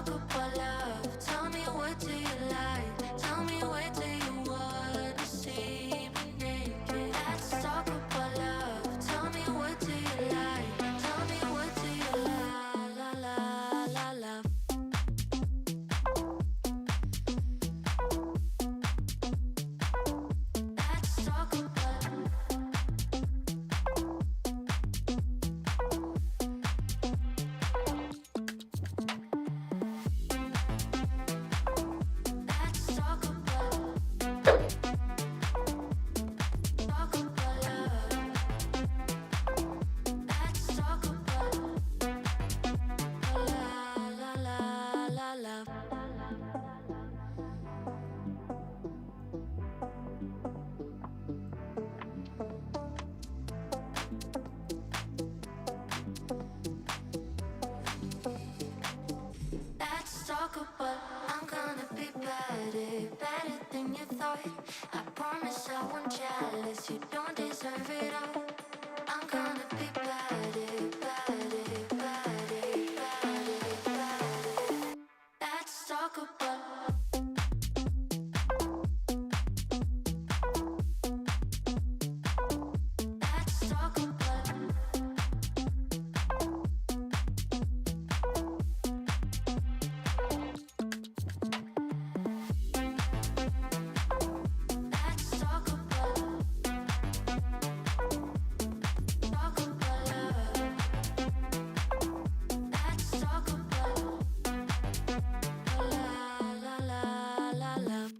talk about love. Tell me, what do you like? Tell me, where do you wanna see me naked? Let's talk about love. Tell me, what do you like? Tell me, what do you love? Let's talk about let's talk about love. Let's talk about love. Let's talk about I'm gonna be better than you thought. I promise I won't jealous. You don't deserve it all. I'm gonna be better. Let's talk about let's talk about let's talk about love. Let's talk about love.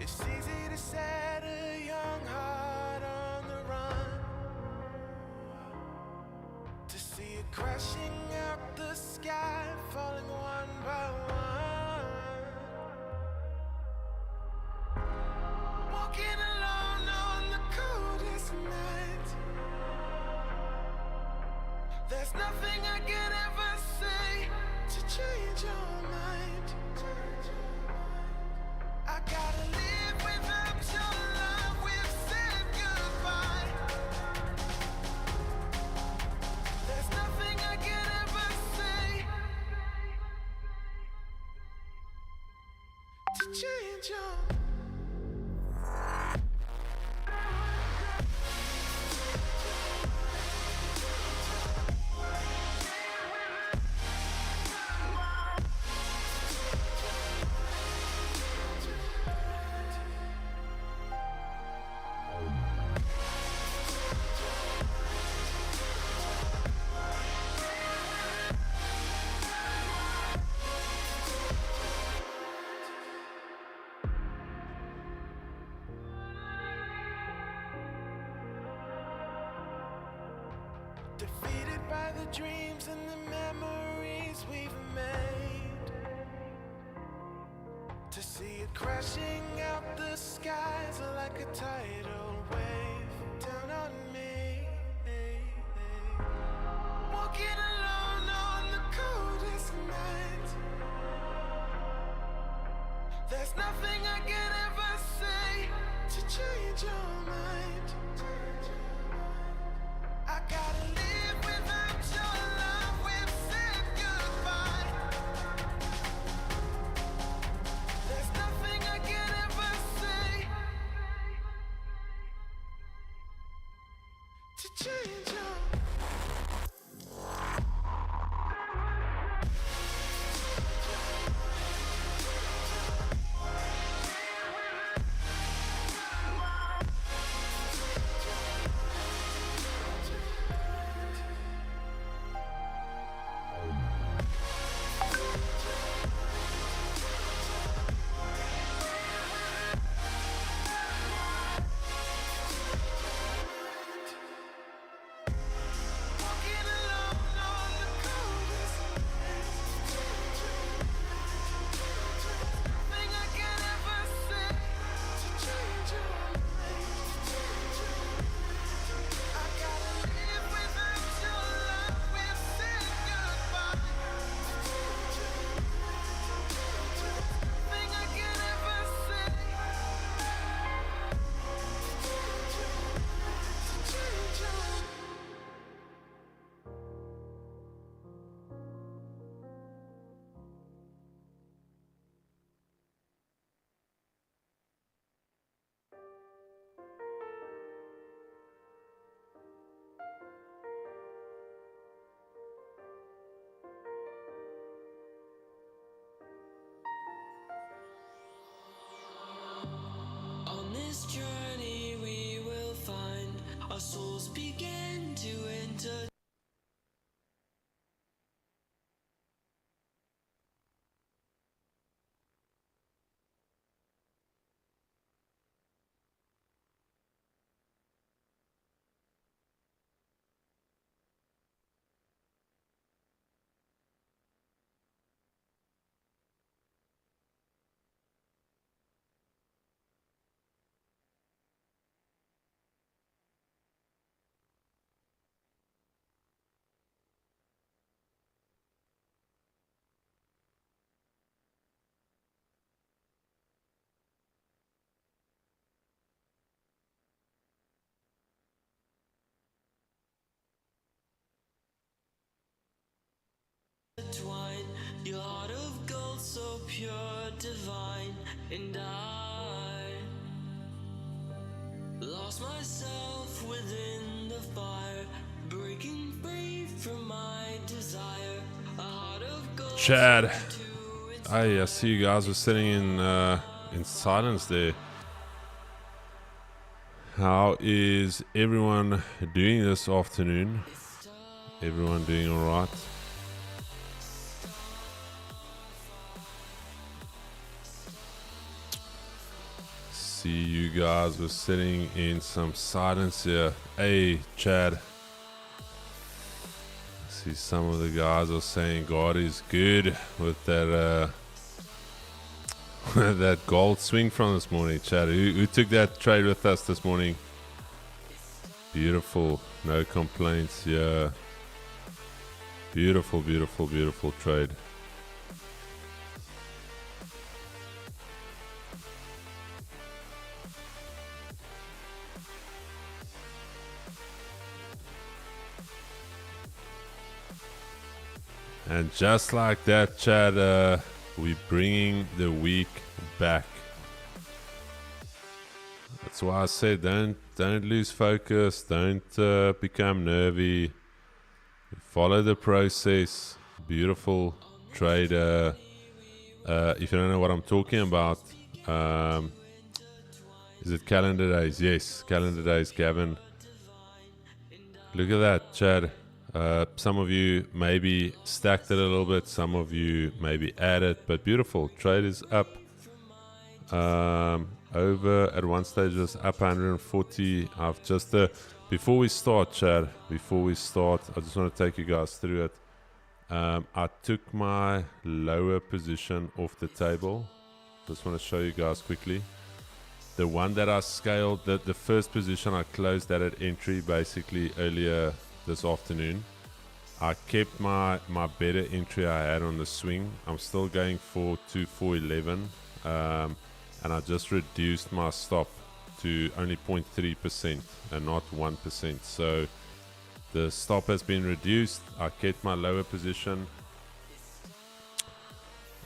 It's easy to set a young heart on the run, to see it crashing out the sky, falling one by one. Walking alone on the coldest night. There's nothing I can ever say to change your mind. I gotta live without your love. We've said goodbye. There's nothing I can ever say to change your defeated by the dreams and the memories we've made, to see it crashing out the skies like a tidal wave down on me. Walking alone on the coldest night. There's nothing I can ever say to change your mind. I gotta live without your love. We've said goodbye. There's nothing I can ever say to change your walking alone on the coldest night. intertwine. Your heart of gold, so pure, divine, and I lost myself within the fire, breaking free from my desire. A heart of gold. Chad, I see you guys were sitting in silence there. How is everyone doing this afternoon? Everyone doing all right? See you guys were sitting in some silence here. Hey, Chad. See some of the guys are saying God is good with that that gold swing from this morning. Chad, who took that trade with us this morning? Beautiful, no complaints. Yeah, beautiful, beautiful, beautiful trade. And just like that, Chad, we're bringing the week back. That's why I said don't lose focus, don't become nervy. Follow the process. Beautiful trade. If you don't know what I'm talking about, is it calendar days? Yes, calendar days, Gavin. Look at that, Chad. Some of you maybe stacked it a little bit, some of you maybe added, but beautiful. Trade is up. Over at one stage was up 140. I've just before we start, Chad, I just want to take you guys through it. I took my lower position off the table. Just want to show you guys quickly. The one that I scaled, the first position I closed that at entry basically earlier this afternoon. I kept my better entry I had on the swing. I'm still going for 2411, and I just reduced my stop to only 0.3% and not 1%. So the stop has been reduced. I kept my lower position.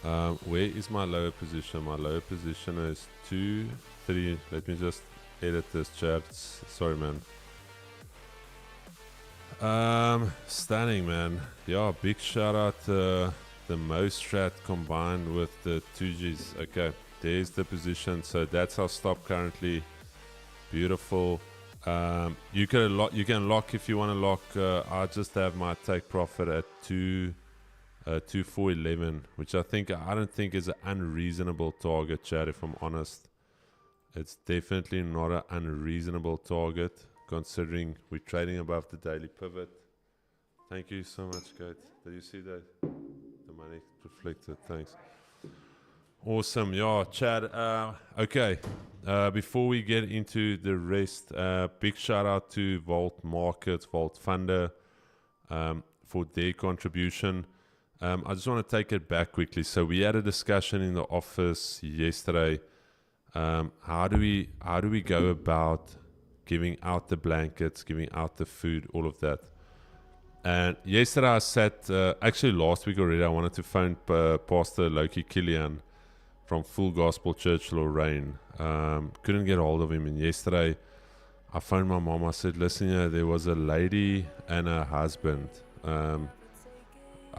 Where is my lower position? My lower position is 2, 3. Let me just edit this, chat. Sorry, man. Stunning, man. Yeah, big shout out to the most strat combined with the 2Gs. Okay, there's the position. So that's our stop currently. Beautiful. You can lock if you want to lock. I just have my take profit at 2411, which I don't think is an unreasonable target, Chad, if I'm honest. It's definitely not an unreasonable target, considering we're trading above the daily pivot. Thank you so much, Kate. Did you see that? The money reflected. Thanks. Awesome. Yeah, Chad. Okay. Before we get into the rest, big shout out to Vault Markets, Vault Funder, for their contribution. I just want to take it back quickly. So we had a discussion in the office yesterday. How do we go about giving out the blankets, giving out the food, all of that? And yesterday I sat, actually last week already, I wanted to phone Pastor Loki Killian from Full Gospel Church Lorraine. Couldn't get hold of him. And yesterday I phoned my mom. I said, listen, there was a lady and her husband. I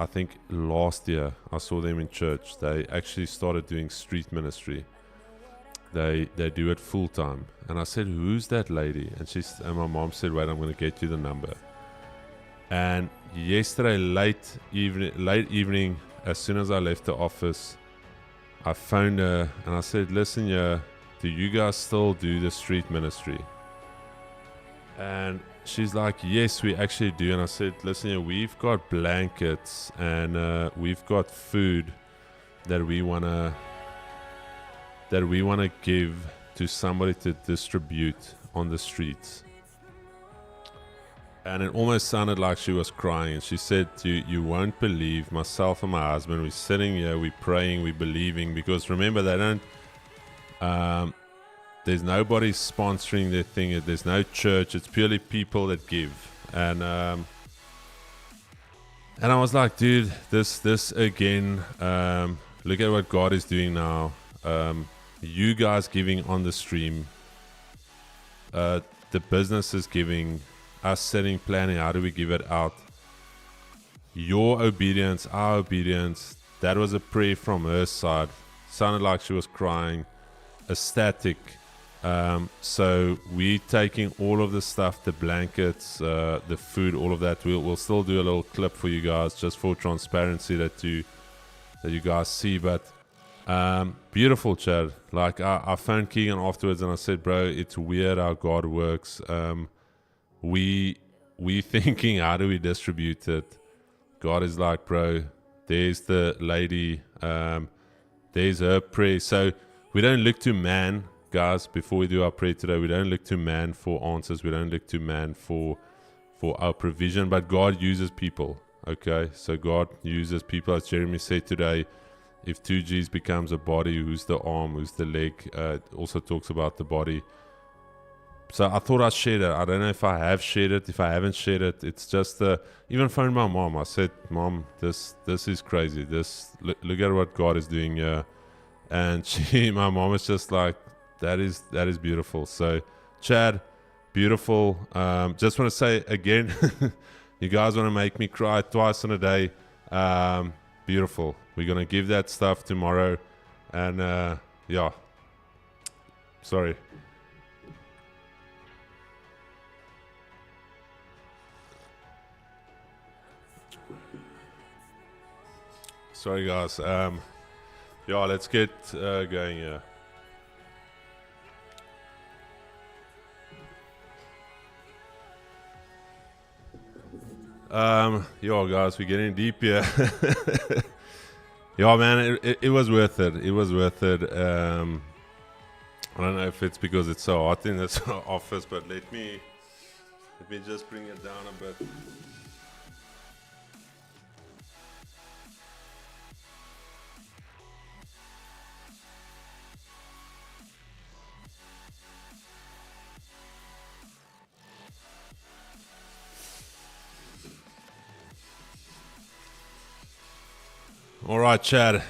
think last year I saw them in church. They actually started doing street ministry. They do it full time. And I said, who's that lady? And my mom said, wait, I'm going to get you the number. And yesterday late evening, as soon as I left the office, I phoned her and I said, listen, do you guys still do the street ministry? And she's like, yes, we actually do. And I said, listen, we've got blankets and we've got food that we wanna give to somebody to distribute on the streets. And it almost sounded like she was crying. And she said, you won't believe, myself and my husband, we're sitting here, we're praying, we're believing. Because remember, they don't, there's nobody sponsoring their thing. There's no church. It's purely people that give. And And I was like, dude, this again, look at what God is doing now. You guys giving on the stream, the business is giving, us setting, planning, how do we give it out? Your obedience, our obedience, that was a prayer from her side. Sounded like she was crying, ecstatic. So we taking all of the stuff, the blankets, the food, all of that. We'll still do a little clip for you guys just for transparency that you guys see. But beautiful, Chad. Like I phoned Keegan afterwards and I said, bro, it's weird how God works. We thinking, how do we distribute it? God is like, bro, there's the lady, there's her prayer. So we don't look to man, guys, before we do our prayer today. We don't look to man for answers. We don't look to man for our provision, but God uses people. Okay, so God uses people. As Jeremy said today, if 2Gs becomes a body, who's the arm, who's the leg? It also talks about the body. So I thought I'd share that. I don't know if I have shared it. If I haven't shared it, it's just even phoned my mom. I said, Mom, this is crazy. Look at what God is doing here. And my mom is just like, that is beautiful. So Chad, beautiful. Just want to say again, you guys want to make me cry twice in a day. Beautiful. We're going to give that stuff tomorrow. And yeah, sorry. Sorry, guys. Yeah, let's get going here. Yeah, guys, we're getting deep here. Yeah, man, it was worth it. It was worth it. I don't know if it's because it's so hot in this office, but let me just bring it down a bit. All right, Chad.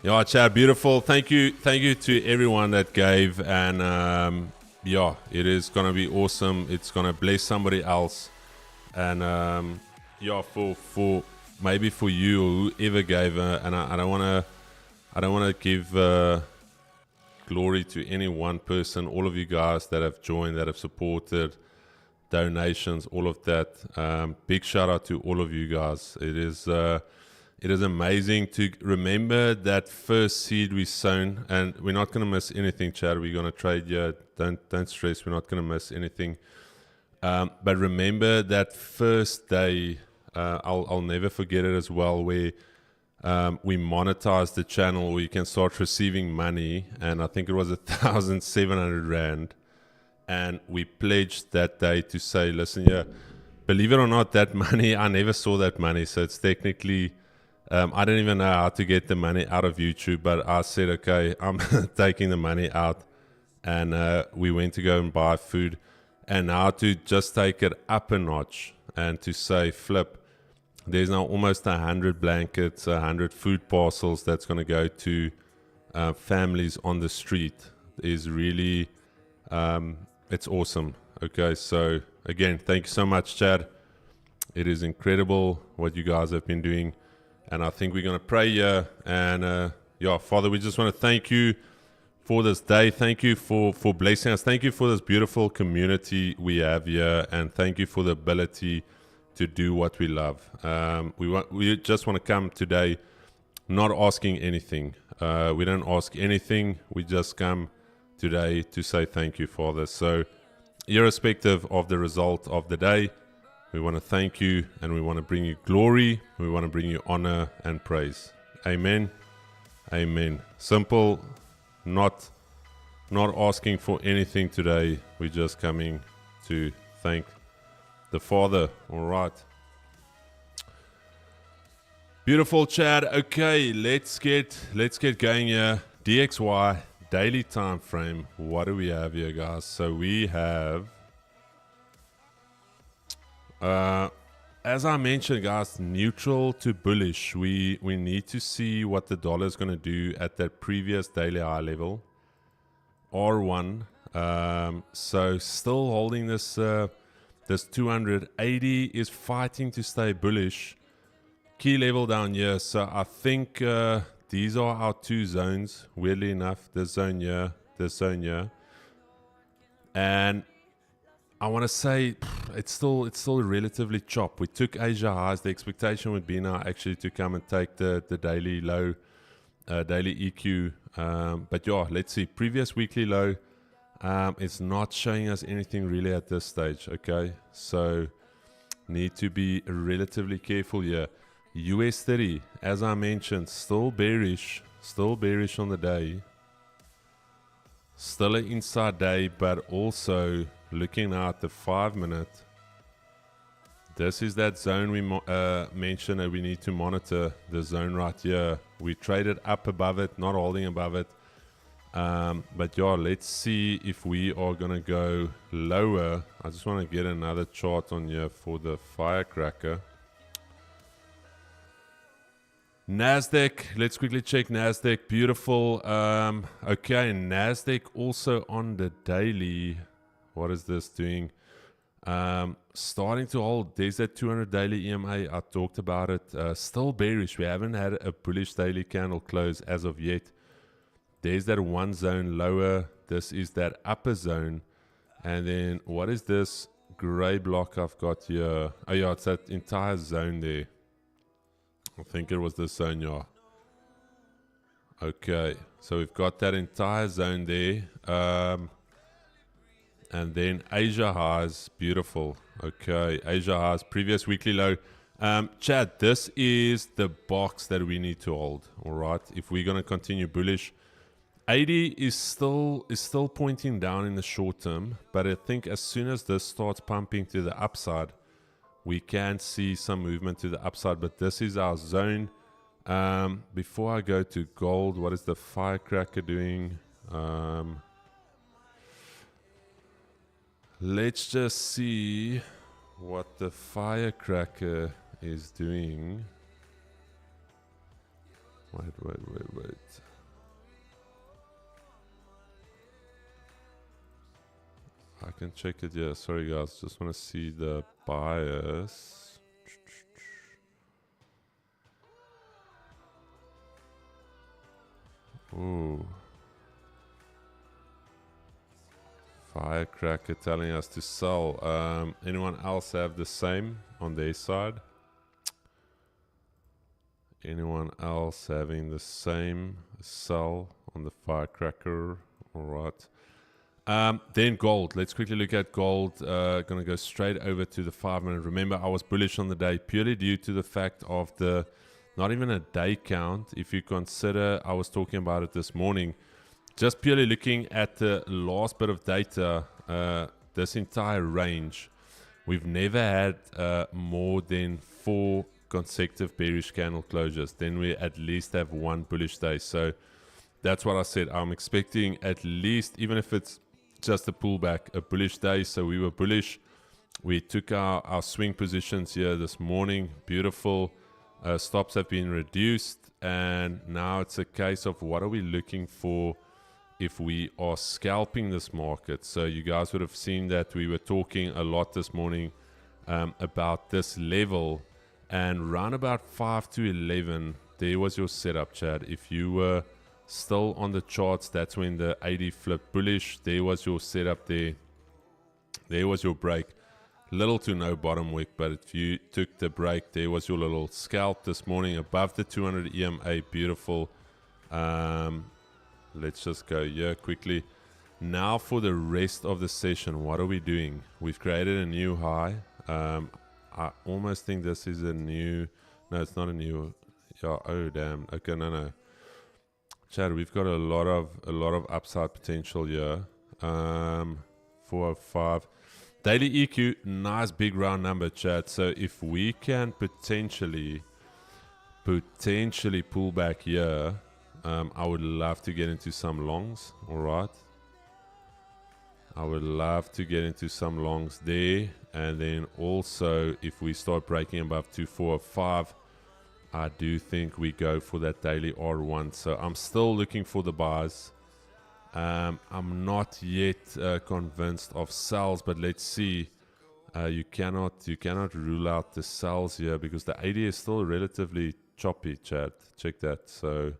Yeah, Chad, beautiful. Thank you to everyone that gave, and yeah, it is gonna be awesome. It's gonna bless somebody else, and yeah, for maybe for you or whoever gave, and I don't wanna give glory to any one person. All of you guys that have joined, that have supported, donations, all of that. Big shout out to all of you guys. It is amazing to remember that first seed we sown, and we're not going to miss anything, Chad. We're going to trade here. Don't stress. We're not going to miss anything. But remember that first day. I'll never forget it as well. Where we monetized the channel, where you can start receiving money, and I think it was 1,700 rand. And we pledged that day to say, listen, yeah, believe it or not, that money, I never saw that money. So it's technically, I don't even know how to get the money out of YouTube. But I said, okay, I'm taking the money out. And we went to go and buy food. And now to just take it up a notch and to say, flip, there's now almost 100 blankets, 100 food parcels that's going to go to families on the street is really... it's awesome. Okay, so again, thank you so much, Chad. It is incredible what you guys have been doing, and I think we're going to pray here. And yeah, Father, we just want to thank you for this day. Thank you for blessing us. Thank you for this beautiful community we have here, and thank you for the ability to do what we love. We just want to come today not asking anything. We don't ask anything. We just come today to say thank you, Father. So irrespective of the result of the day, we want to thank you, and we want to bring you glory. We want to bring you honor and praise. Amen. Amen. Simple, not asking for anything today. We're just coming to thank the Father. All right. Beautiful, Chad. Okay, let's get going here. DXY daily time frame. What do we have here, guys? So we have as I mentioned, guys, neutral to bullish. We need to see what the dollar is going to do at that previous daily high level, R1. So still holding this this 280 is fighting to stay bullish. Key level down here. So I think these are our two zones. Weirdly enough, this zone here, this zone here, and I want to say it's still relatively chop. We took Asia highs. The expectation would be now actually to come and take the daily low, daily EQ. But yeah, let's see. Previous weekly low. It's not showing us anything really at this stage. Okay, so need to be relatively careful here. US 30, as I mentioned, still bearish on the day. Still an inside day, but also looking now at the 5 minute. This is that zone we mentioned that we need to monitor. The zone right here. We traded up above it, not holding above it. But yeah, let's see if we are gonna go lower. I just want to get another chart on here for the firecracker. Nasdaq, let's quickly check Nasdaq. Beautiful. Okay, Nasdaq also on the daily. What is this doing? Starting to hold. There's that 200 daily EMA. I talked about it. Still bearish. We haven't had a bullish daily candle close as of yet. There's that one zone lower. This is that upper zone. And then what is this gray block I've got here? Oh yeah, it's that entire zone there. I think it was this zone, yeah. Okay, so we've got that entire zone there. And then Asia highs, beautiful. Okay, Asia highs, previous weekly low. Chad, this is the box that we need to hold, all right? If we're going to continue bullish, 80 is still pointing down in the short term, but I think as soon as this starts pumping to the upside, we can see some movement to the upside, but this is our zone. Before I go to gold, what is the firecracker doing? Let's just see what the firecracker is doing. Wait. I can check it, yeah. Sorry guys, just want to see the bias. Ooh. Firecracker telling us to sell. Anyone else have the same on their side? Anyone else having the same sell on the firecracker? All right. Then gold. Let's quickly look at gold. Gonna go straight over to the 5 minute. Remember, I was bullish on the day purely due to the fact of the not even a day count. If you consider, I was talking about it this morning. Just purely looking at the last bit of data, this entire range, we've never had more than 4 consecutive bearish candle closures. Then we at least have 1 bullish day. So that's what I said. I'm expecting at least, even if it's just a pullback, a bullish day. So we were bullish. We took our swing positions here this morning. Beautiful. Stops have been reduced. And now it's a case of what are we looking for if we are scalping this market. So you guys would have seen that we were talking a lot this morning about this level. And round about 5 to 11, there was your setup, Chad. If you were still on the charts, that's when the 80 flipped bullish. There was your setup there. There was your break. Little to no bottom wick, but if you took the break, there was your little scalp this morning above the 200 EMA. Beautiful. Let's just go here quickly. Now for the rest of the session, what are we doing? We've created a new high. I almost think this is a new... No, it's not a new... Yeah, oh, damn. Okay, no. Chad, we've got a lot of upside potential here. 405. Daily EQ, nice big round number, Chad. So if we can potentially pull back here, I would love to get into some longs. All right. I would love to get into some longs there. And then also, if we start breaking above 2405, I do think we go for that daily R1. So I'm still looking for the buys. I'm not yet convinced of sells, but let's see. You cannot rule out the sells here because the 80 is still relatively choppy, Chad. Check that. So,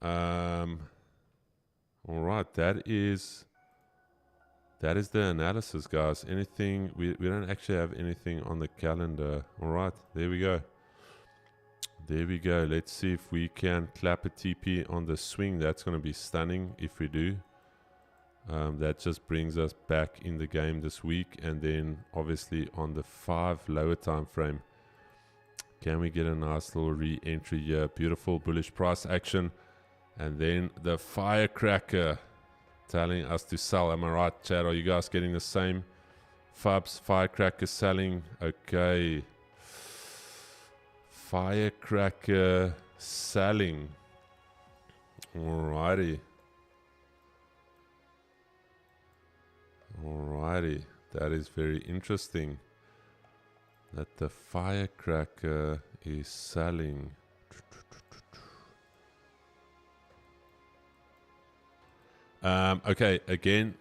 all right, that is the analysis, guys. Anything we don't actually have anything on the calendar. All right, there we go. There we go. Let's see if we can clap a TP on the swing. That's going to be stunning if we do. That just brings us back in the game this week. And then obviously on the 5 lower time frame, can we get a nice little re-entry here? Beautiful bullish price action. And then the firecracker telling us to sell. Am I right, Chad? Are you guys getting the same? Fubs, firecracker selling. Okay. Firecracker selling. Alrighty. Alrighty. That is very interesting. That the firecracker is selling. Okay, again,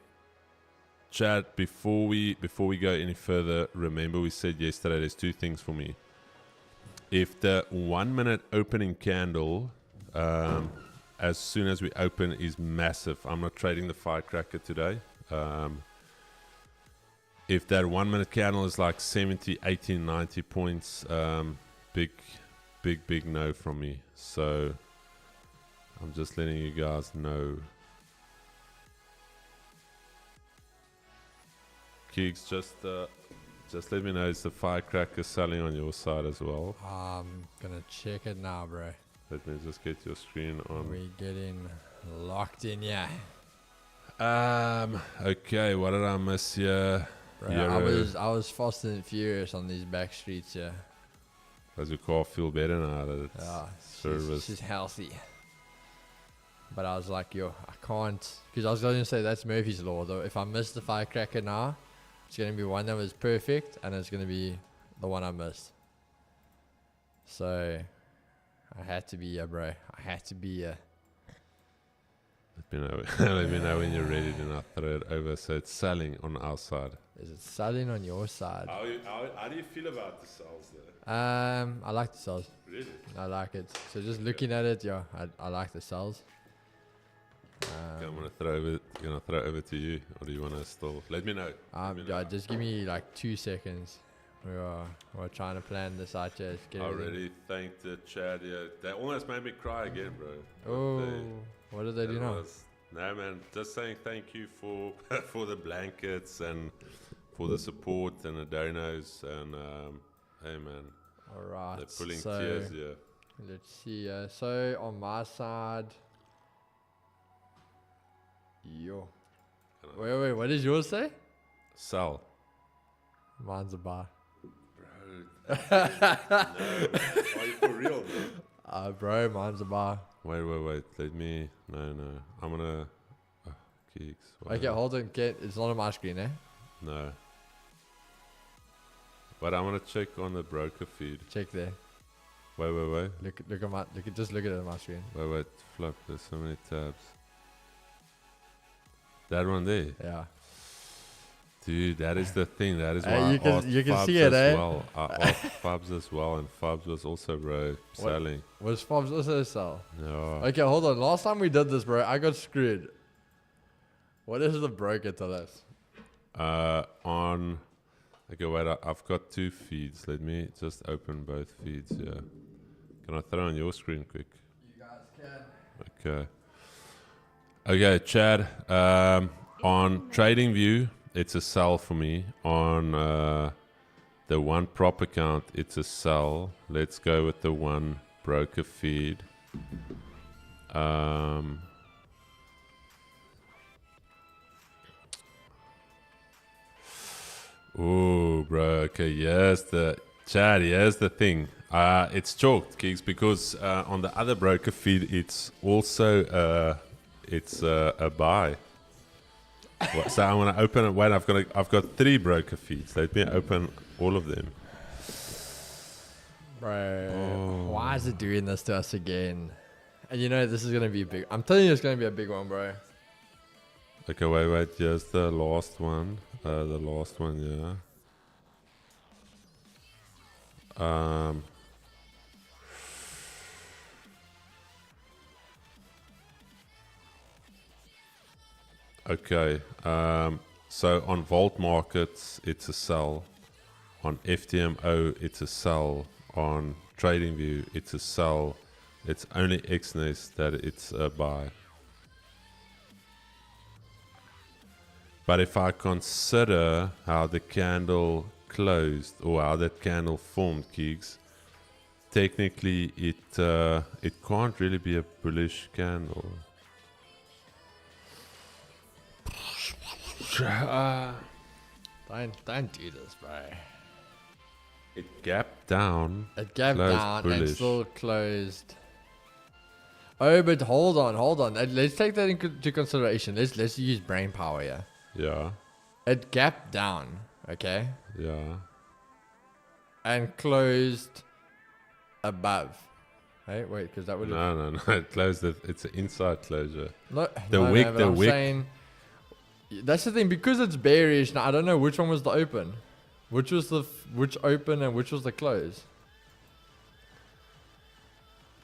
Chad, before we go any further, remember we said yesterday there's 2 things for me. If the 1 minute opening candle, as soon as we open, is massive, I'm not trading the firecracker today. If that 1 minute candle is like 70, 80, 90 points, big no from me. So I'm just letting you guys know. Keeks, just let me know, is the firecracker selling on your side as well? I'm gonna check it now, bro. Let me just get your screen on. We getting locked in, yeah. Okay, what did I miss here? Bro, Euro. I was fast and furious on these back streets, yeah. Does your car feel better now that it's Yeah, serviced? she's healthy. But I was like, yo, I can't, because I was going to say that's Murphy's Law, though. If I miss the firecracker now, it's going to be one that was perfect, and it's going to be the one I missed. So, I had to be here, bro. I had to be here. Let me know. Let me know when you're ready, then I'll throw it over. So it's selling on our side. Is it selling on your side? How do you feel about the sales there? I like the cells. Really? I like it. So just looking at it, yeah, I like the cells. Okay, I'm gonna throw over to you, or do you wanna still? Let me know. Yeah, just give me like 2 seconds. We're trying to plan this out here. I already thanked the chat. Yeah, they almost made me cry again, bro. Oh, what did they do now? No, man, just saying thank you for for the blankets and for the support and the donos and hey, man. All right. They're pulling tears here. Let's see. So on my side, yo. Wait. What does yours say? Sell. Mine's a buy. Bro. No. Are you for real, bro? Bro, mine's a buy. Wait. Let me. No. I'm gonna. Geeks. Okay, hold on. It's not on my screen, eh? No. But I'm gonna check on the broker feed. Check there. Wait. Just look at it on my screen. Wait. Flip. There's so many tabs. That one there. Yeah. Dude, that is the thing. That is why you can Fubs see it, as eh? well. I asked Fubs as well, and Fubs was also, bro, selling. Was Fobs also sell? No. Okay, hold on. Last time we did this, bro, I got screwed. What does the broker tell us? Okay, wait. I've got 2 feeds. Let me just open both feeds here. Can I throw on your screen quick? You guys can. Okay. Okay, Chad. On TradingView, it's a sell for me. On the one prop account, it's a sell. Let's go with the one broker feed. Oh, bro. Okay, here's the Chad. Here's the thing. It's chalked, Gigs, because on the other broker feed, it's also a buy. So I'm gonna open it. Wait, I've got 3 broker feeds. Let me open all of them. Bro, why is it doing this to us again? And you know this is gonna be big. I'm telling you, it's gonna be a big one, bro. Okay, wait. Here's the last one. Yeah. Okay. So on Vault Markets, it's a sell. On FTMO, it's a sell. On TradingView, it's a sell. It's only XNES that it's a buy. But if I consider how the candle closed or how that candle formed, Keegs, technically it can't really be a bullish candle. Don't do this, bro. It gapped down. It gapped closed down bullish. and still closed. Oh, but hold on. Let's take that into consideration. Let's use brain power here. Yeah, It gapped down, okay, yeah. and closed above. Hey, wait, because that would have No. It closed. It's an inside closure. no, The no, wick- no, but the I'm wick- saying that's the thing, because it's bearish. Now I don't know which one was the open, which open and which was the close.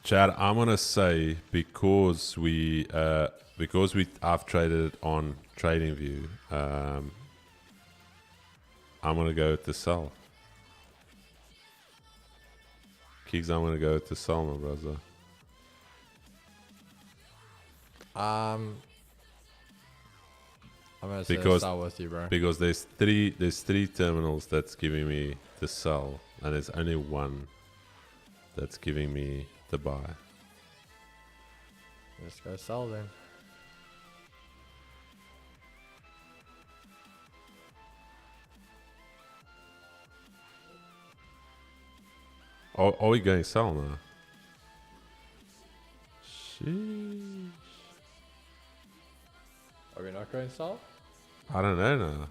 Chad, I'm gonna say because I've traded on TradingView, I'm gonna go with the sell. Keegs, I'm gonna go with the sell, my brother. I'm gonna say Because- start with you, bro. Because there's three terminals that's giving me the sell, and there's only one that's giving me the buy. Let's go sell then. Are we going sell now? Sheesh. Are we not going sell? I don't know now.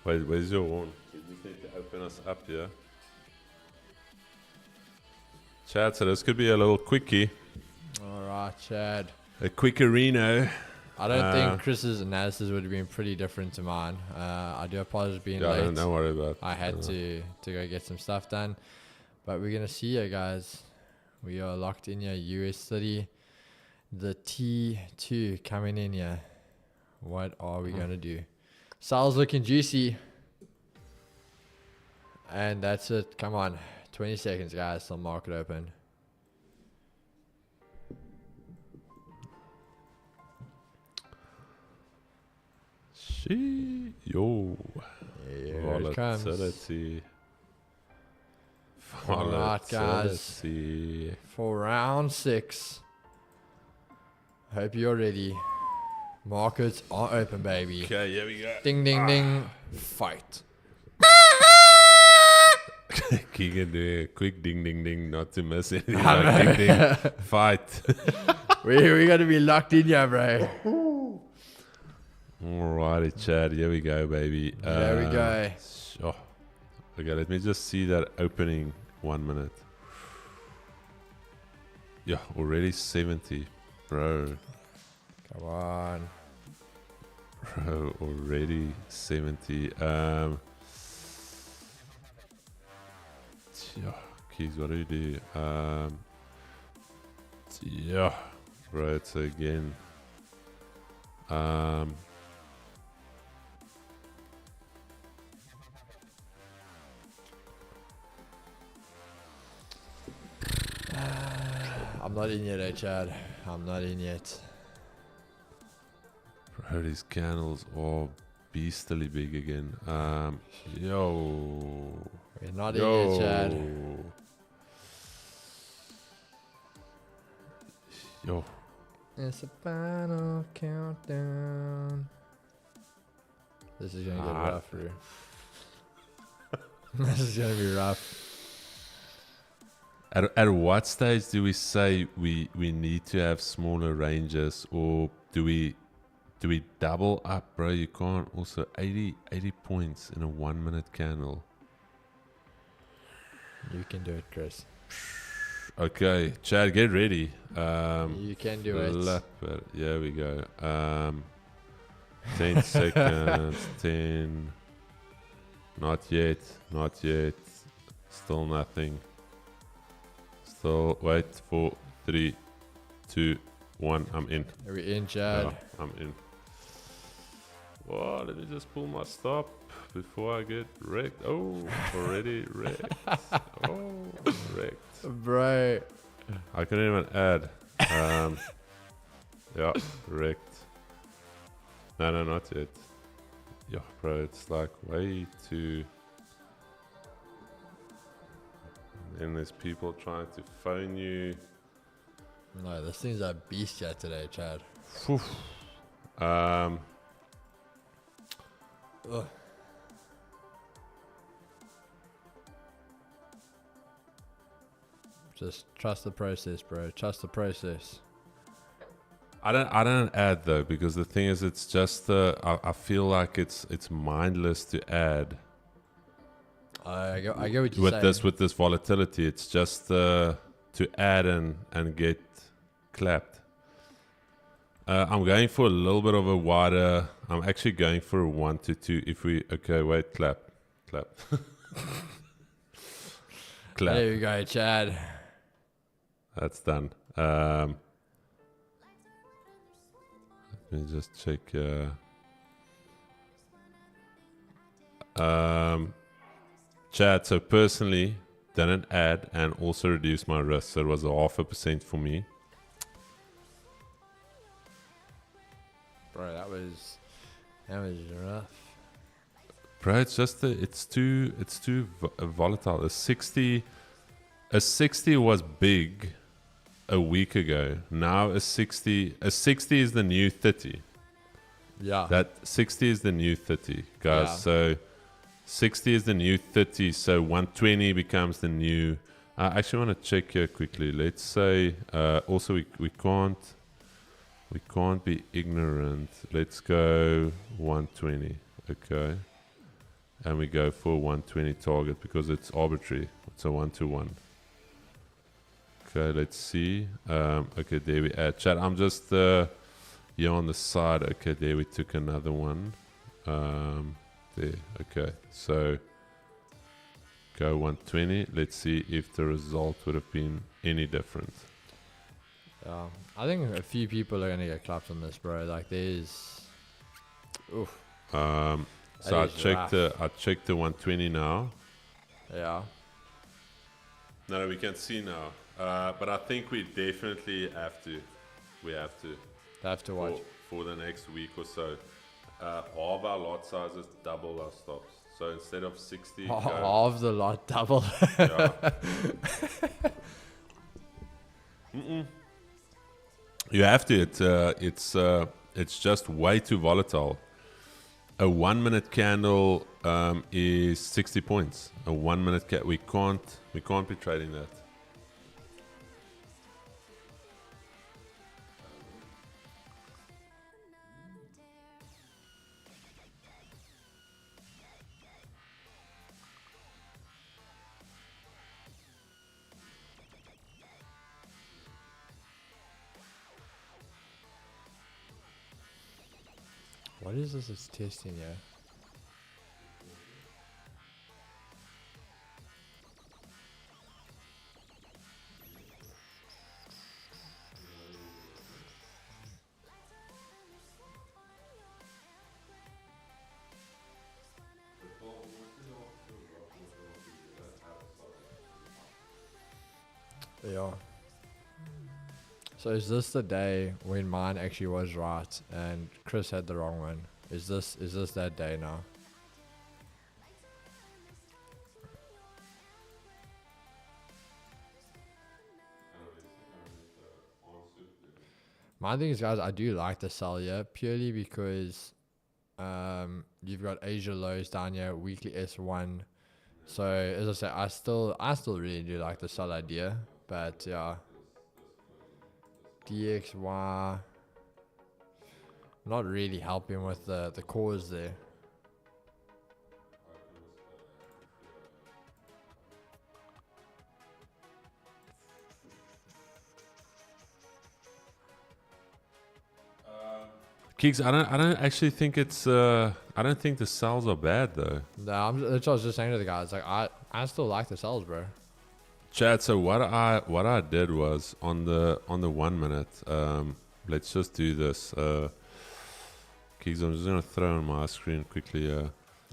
Wait, where's your one? You just need to open us up here. Chad, so this could be a little quickie. All right, Chad. A quickerino. I don't think Chris's analysis would have been pretty different to mine. I do apologize for being Yeah, late. don't worry about it. I had to go get some stuff done. But we're going to see you guys. We are locked in here. US City. The T2 coming in here. What are we going to do? Sal's looking juicy. And that's it. Come on. 20 seconds, guys. Till market open. Yo. Here it comes. Volatility. All right, guys. Volatility. For round 6. Hope you're ready. Markets are open, baby. Okay, here we go. Ding, ding, ding. Fight. Keegan doing a quick ding ding ding, not to miss anything. Like ding ding. Fight. we got to be locked in here, bro. Alrighty, Chad. Here we go, baby. There we go. Oh. Okay, let me just see that opening 1 minute. Yeah, already 70. Bro, Come on. already 70. Yeah, Keys, what do you do? Yeah, right, so again. I'm not in yet, Chad. I'm not in yet. Bro, these candles are beastly big again. Yo. We're not in yet, Chad. Yo. It's a final countdown. This is gonna get rough for you. This is gonna be rough. At what stage do we say we need to have smaller ranges, or do we Do we double up, bro? You can't. Also, 80 points in a 1 minute candle. You can do it, Chris. Okay, Chad, get ready. You can do it. Here we go. 10 seconds. 10. Not yet. Not yet. Still nothing. Still wait for 3, 2, 1. I'm in. Are we in, Chad? Yeah, I'm in. Whoa, let me just pull my stop before I get wrecked. Oh, already wrecked. Oh, wrecked. Bro. I couldn't even add. Yeah, wrecked. No, not yet. Yeah, bro, it's like way too. And there's people trying to phone you. No, this thing's a beast yet today, Chad. Um, Ugh. Just trust the process, bro. Trust the process. I don't add though, because the thing is, it's just I feel like it's mindless to add. I get what you're saying. With this volatility, it's just to add and get clapped. I'm going for a little bit of a wider. I'm actually going for a 1 to 2. If we wait, clap. Clap. There you go, Chad. That's done. Let me just check. Chad, so personally, didn't add and also reduce my risk. So it was a 0.5% for me. Bro, that was rough. Bro, it's just it's too volatile. A 60 was big a week ago. Now a 60 is the new 30. Yeah. That 60 is the new 30, guys. Yeah. So 60 is the new 30. So 120 becomes the new. I actually want to check here quickly. Let's say also we can't be ignorant. Let's go 120. Okay. And we go for 120 target because it's arbitrary. It's a 1-to-1. Okay, let's see. Okay, there we add. Chat, I'm just here on the side. Okay, there we took another one. There. Okay, so go 120. Let's see if the result would have been any different. Yeah. I think a few people are gonna get clapped on this, bro. Like there's oof. So I checked the 120 now. Yeah. No, we can see now. But I think we definitely have to. We have to. Have to watch. For the next week or so. Halve our lot sizes, double our stops. So instead of 60, Half the lot, double. Yeah. You have to. It's just way too volatile. A 1 minute candle is 60 points. A 1 minute we can't be trading that. What is this? It's testing, yeah. Yeah. So is this the day when mine actually was right and Chris had the wrong one? Is this that day now? My thing is, guys, I do like the sell here purely because you've got Asia lows down here, weekly S1. So as I say, I still really do like the sell idea, but yeah. DXY. not really helping with the cause there. Keeks, I don't actually think it's I don't think the sells are bad though. No, that's what I was just saying to the guys. Like I still like the sells, bro. Chad, so what I did was on the 1 minute, let's just do this. Keeks, I'm just gonna throw on my screen quickly.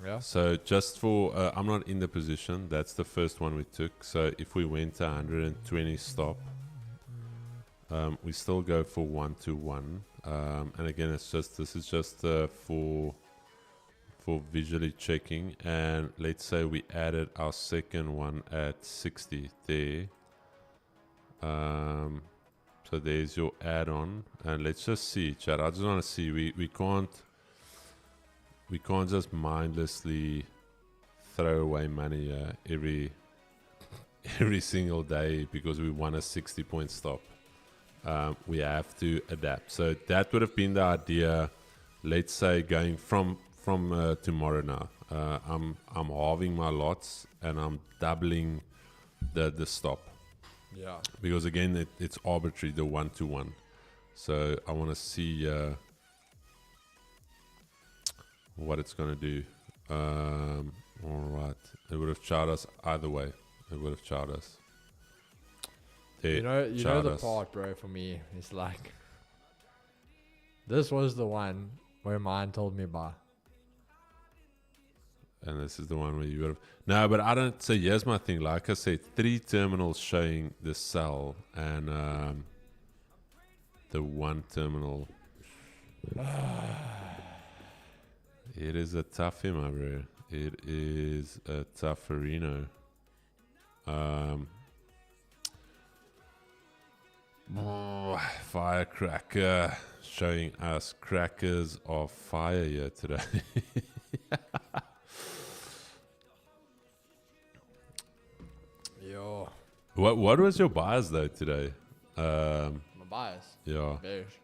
Yeah. So just for I'm not in the position. That's the first one we took. So if we went to 120 stop, we still go for 1-1. And again, this is just for visually checking. And let's say we added our second one at 60 there. So there's your add-on, and let's just see, Chad. I just want to see. We can't just mindlessly throw away money every single day because we want a 60-point stop. We have to adapt. So that would have been the idea. Let's say going from tomorrow now. I'm halving my lots and I'm doubling the stop. Yeah. Because again, it's arbitrary, the 1-1. So I want to see what it's going to do. All right. It would have charged us either way. It would have charged us. You know the part, bro, for me, it's like, this was the one where mine told me buy. And this is the one where you would have... No, but I don't... So here's my thing. Like I said, 3 terminals showing the sell and the 1 terminal. It is a toughie, my bro. It is a tougherino. Firecracker showing us crackers of fire here today. Yo. What was your bias though today? My bias. Yeah. Bearish.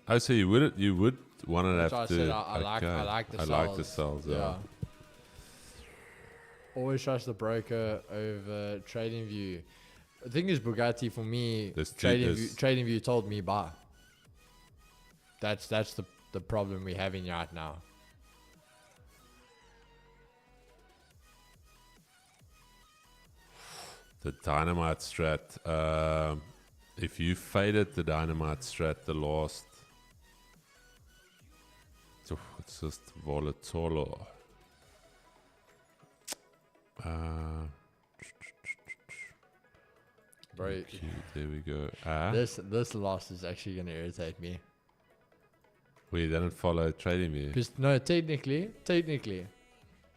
Oh, so you would want to That's have why I to. said I like the I cells. like the cells. Yeah. Always trust the broker over trading view. The thing is, Bugatti for me, trading view told me buy. That's the problem we're having right now. The dynamite strat. If you faded the dynamite strat, the last. It's just volatile. Bro, Okay, there we go. this loss is actually gonna irritate me. We didn't follow trading view. Because no, technically,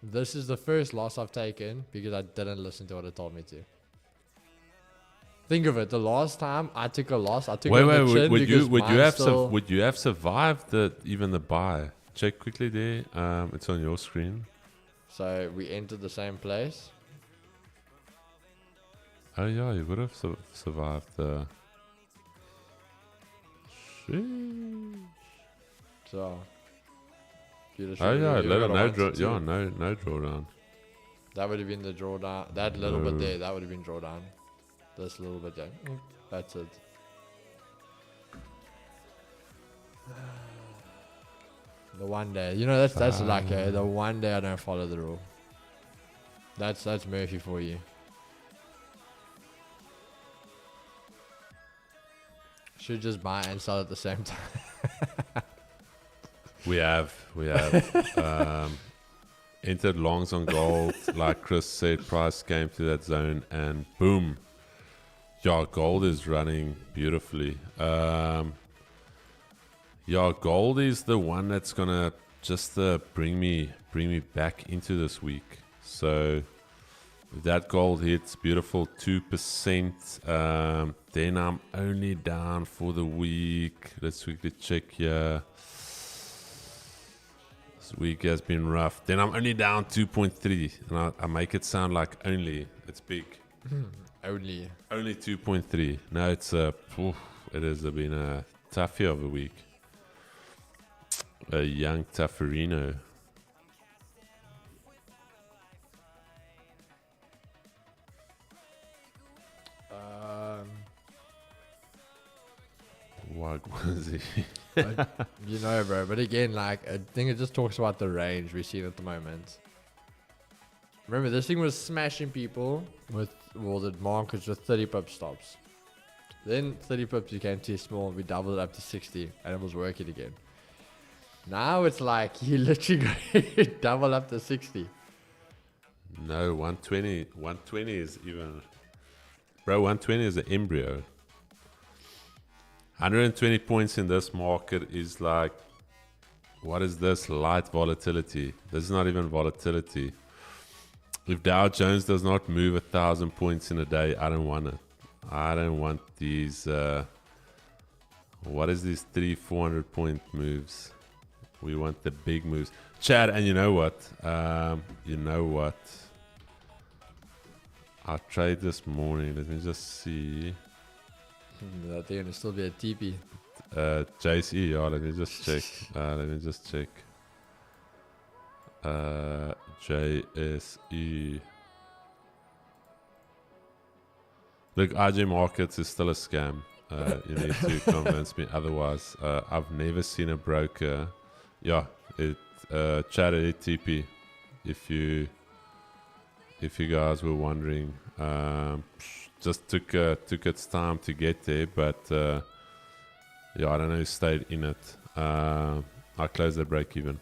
this is the first loss I've taken because I didn't listen to what it told me to. Think of it. The last time I took a loss, I took it on the chin because would you have survived even the buy? Check quickly there. It's on your screen. So we entered the same place. Oh yeah, you would have survived the. So. Oh yeah, no drawdown. That would have been the drawdown. That little bit there, that would have been drawdown. This little bit there. That's it. The one day, that's luck. The one day I don't follow the rule. That's Murphy for you. Should just buy and sell at the same time. We have entered longs on gold. Like Chris said, price came to that zone and boom. Yeah, gold is running beautifully. Yeah, gold is the one that's gonna just bring me back into this week. So if that gold hits, beautiful 2%. Then I'm only down for the week. Let's quickly check here. This week has been rough. Then I'm only down 2.3, and I make it sound like only. It's big. Only 2.3. No, it has been a tough year of a week. a young Taffarino. What was he? You know, bro. But again, like, I think it just talks about the range we're seeing at the moment. Remember, this thing was smashing people with, well, the markets with 30 pip stops. Then 30 pips became too small. We doubled it up to 60, and it was working again. Now it's like you literally go double up to 60. No, 120. 120 is even. Bro, 120 is an embryo. 120 points in this market is like. What is this? Light volatility. This is not even volatility. If Dow Jones does not move 1,000 points in a day, I don't want it. I don't want these. What is these 300-400 point moves? We want the big moves. Chad, and you know what? I trade this morning. Let me just see. I think it'll still be a TP. JSE, yeah, let me just check. JSE. Look, RJ Markets is still a scam. You need to convince me otherwise. I've never seen a broker. Yeah, it chatted TP. If you guys were wondering, just took its time to get there, but yeah, I don't know who stayed in it. I closed the break even.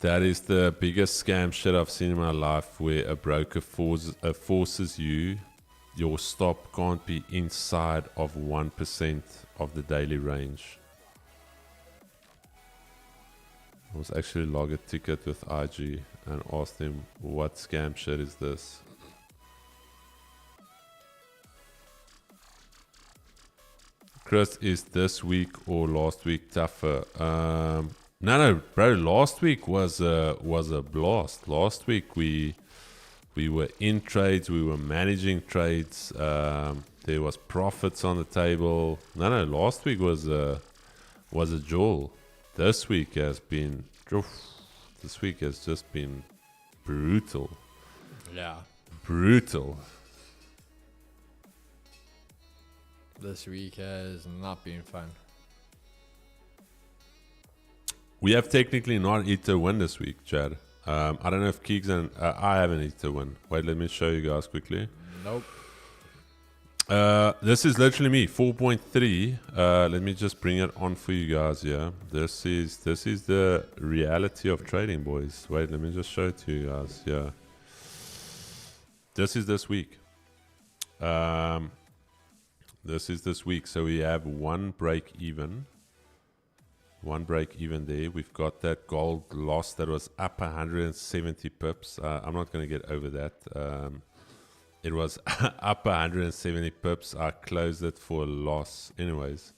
That is the biggest scam shit I've seen in my life, where a broker forces you, your stop can't be inside of 1% of the daily range. I was actually log a ticket with IG and asked him, what scam shit is this? Chris, is this week or last week tougher? No, bro. Last week was a blast. Last week we were in trades. We were managing trades. There was profits on the table. No. Last week was a jewel. This week has been. This week has just been brutal. Yeah. Brutal. This week has not been fun. We have technically not eaten a win this week, Chad. I don't know if Keegs and I haven't eaten a win. Wait, let me show you guys quickly. Nope. This is literally me, 4.3. Let me just bring it on for you guys here. This is the reality of trading, boys. Wait, let me just show it to you guys. Yeah. This is this week. This is this week. So we have one break even. One break even there. We've got that gold loss that was up 170 pips. I'm not going to get over that. It was up 170 pips. I closed it for a loss. Anyways,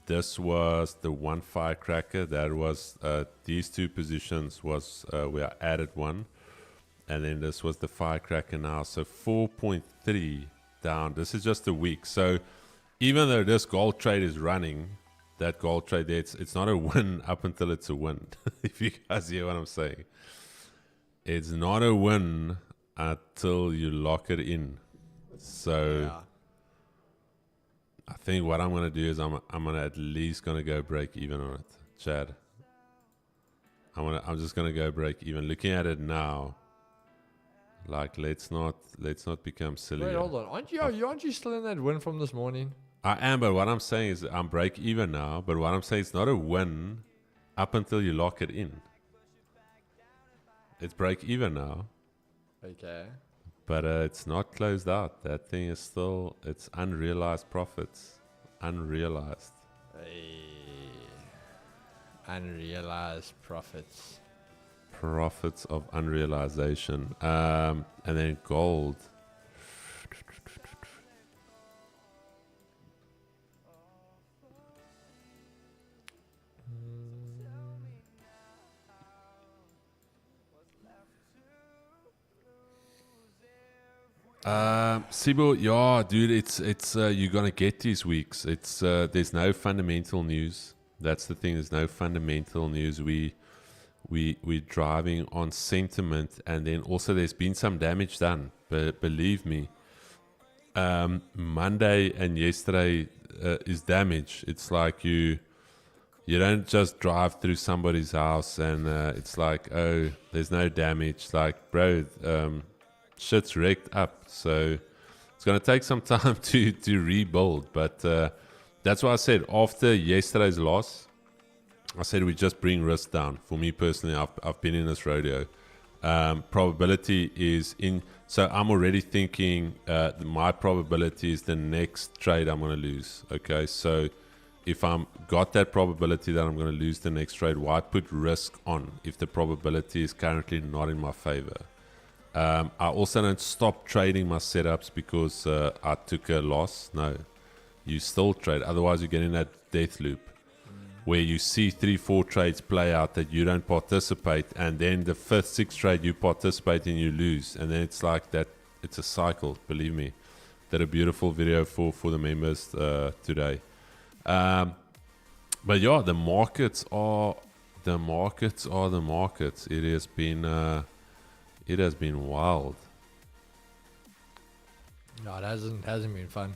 this was the one firecracker. That was these two positions was where I added one. And then this was the firecracker now. So 4.3 down. This is just a week. So even though this gold trade is running, that gold trade there, it's not a win up until it's a win. If you guys hear what I'm saying. It's not a win until you lock it in. So Yeah. I think what I'm going to do is I'm going to at least going to go break even on it. Chad. I'm just going to go break even. Looking at it now, like let's not become silly. Wait, hold on. Aren't you still in that win from this morning? I am, but what I'm saying is I'm break even now. But what I'm saying is not a win up until you lock it in. It's break even now, Okay. but it's not closed out. That thing is still, it's unrealized profits. Unrealized. Unrealized profits. Profits of unrealization. And then gold. Sibo, yeah, dude, it's you're gonna get these weeks. It's there's no fundamental news. That's the thing. There's no fundamental news. We're driving on sentiment, and then also there's been some damage done. But believe me, Monday and yesterday is damage. It's like you don't just drive through somebody's house and it's like, oh, there's no damage. Like, bro, shit's wrecked up. So it's gonna take some time to rebuild. But that's why I said after yesterday's loss, I said we just bring risk down. For me personally, I've been in this rodeo. Probability is in. So I'm already thinking my probability is the next trade I'm going to lose. Okay, so if I'm got that probability that I'm going to lose the next trade, why put risk on if the probability is currently not in my favor? I also don't stop trading my setups because I took a loss. No, you still trade. Otherwise, you get in that death loop where you see 3-4 trades play out that you don't participate, and then the 5th, 6th trade you participate and you lose, and then it's like that. It's a cycle. Believe me. Did a beautiful video for the members today. But yeah, the markets are the markets. It has been wild. No, it hasn't been fun.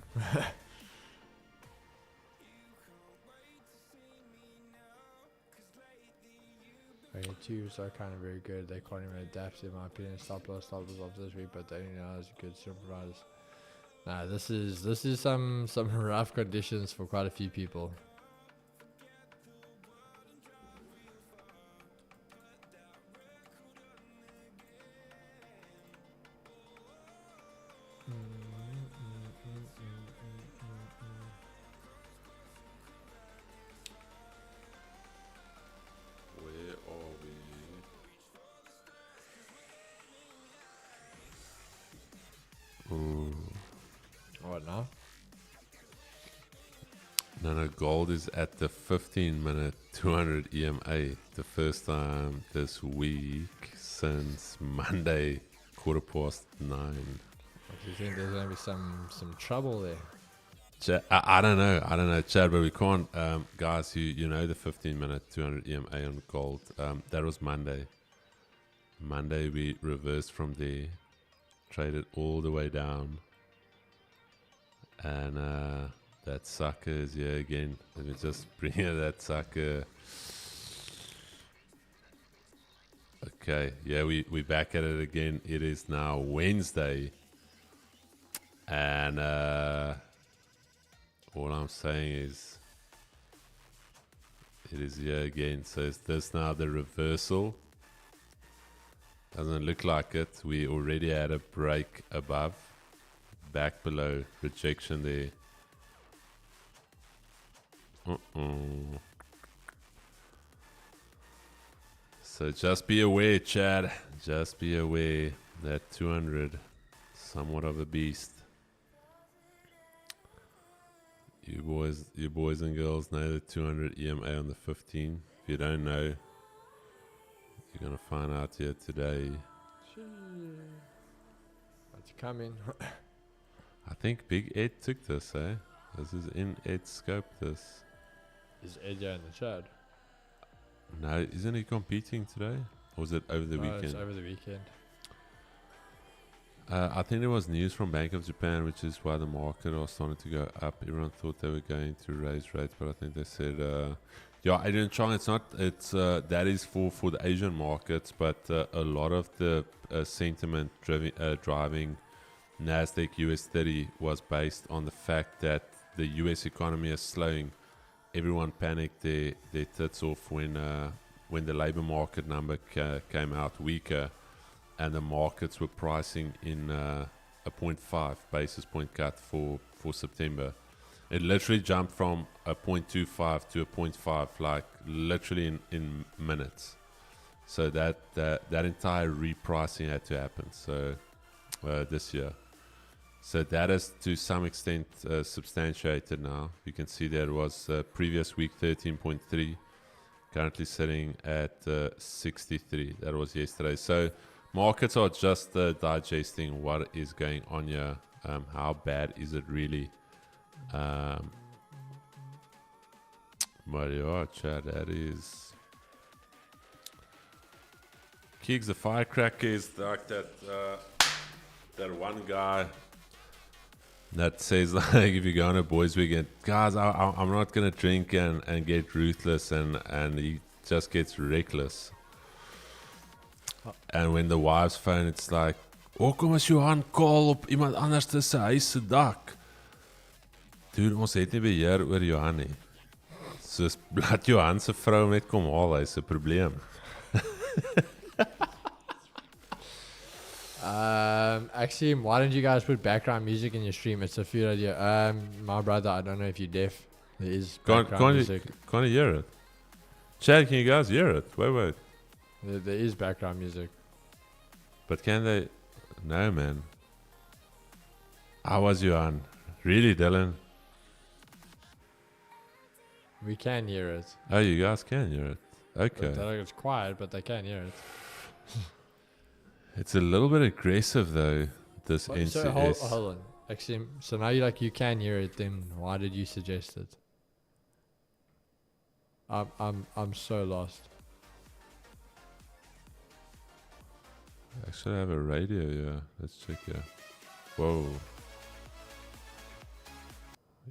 22s are kind of very good. They can't even adapt, in my opinion. Stop loss of this week, but they know as good supervisors. Nah, this is some rough conditions for quite a few people. Where are we? Ooh. What now? No, gold is at the 15-minute 200 EMA. The first time this week since Monday, 9:15. Do you think there's going to be some trouble there? I don't know, Chad, but we can't, guys. You know the 15-minute 200 EMA on gold. That was Monday. Monday we reversed from there, traded all the way down, and that sucker is here again. Let me just bring in that sucker. Okay, yeah, we back at it again. It is now Wednesday, and all I'm saying is it is here again. So is this now the reversal? Doesn't look like it. We already had a break above, back below, rejection there. So just be aware, Chad. Just be aware that 200, somewhat of a beast. You boys and girls know the 200 EMA on the 15. If you don't know, you're gonna find out here today. What's coming? I think Big Ed took this, eh? This is in Ed's scope, this. Is Edja in the chat? No, isn't he competing today? Or was it over the weekend? It's over the weekend. I think there was news from Bank of Japan, which is why the market was starting to go up. Everyone thought they were going to raise rates, but I think they said, yeah, Adrian Chong, it's not, it's that is for the Asian markets, but a lot of the sentiment driving Nasdaq US 30 was based on the fact that the US economy is slowing. Everyone panicked their tits off when the labor market number came out weaker, and the markets were pricing in a 0.5 basis point cut for September. It literally jumped from a 0.25 to a 0.5, like literally in minutes. So that entire repricing had to happen. So this year. So that is to some extent substantiated now. You can see there was previous week 13.3, currently sitting at 63. That was yesterday. So markets are just digesting what is going on here. How bad is it really? But yeah, Chad, that is. Kicks the firecracker is like that. That one guy that says like, if you go on a boys' weekend, guys, I'm not gonna drink and get ruthless, and he just gets reckless. And when the wives phone, it's like, kom as Johan call op iemand anders se huis se dak. Dude, ons het nie beheer oor Johan nie. Soos laat Johan se vrou net kom haal, hy's 'n probleem. Actually, why don't you guys put background music in your stream? It's a good idea. My brother, I don't know if you're deaf. There is background music. Can't you hear it? Chad, can you guys hear it? Wait. There is background music. But can they? No, man. How was you on? Really, Dylan? We can hear it. Oh, you guys can hear it. Okay. It's quiet, but they can hear it. It's a little bit aggressive, though, this NCS. So hold on. Actually, so now you can hear it. Then why did you suggest it? I'm so lost. Actually, I have a radio, yeah. Let's check here. Whoa.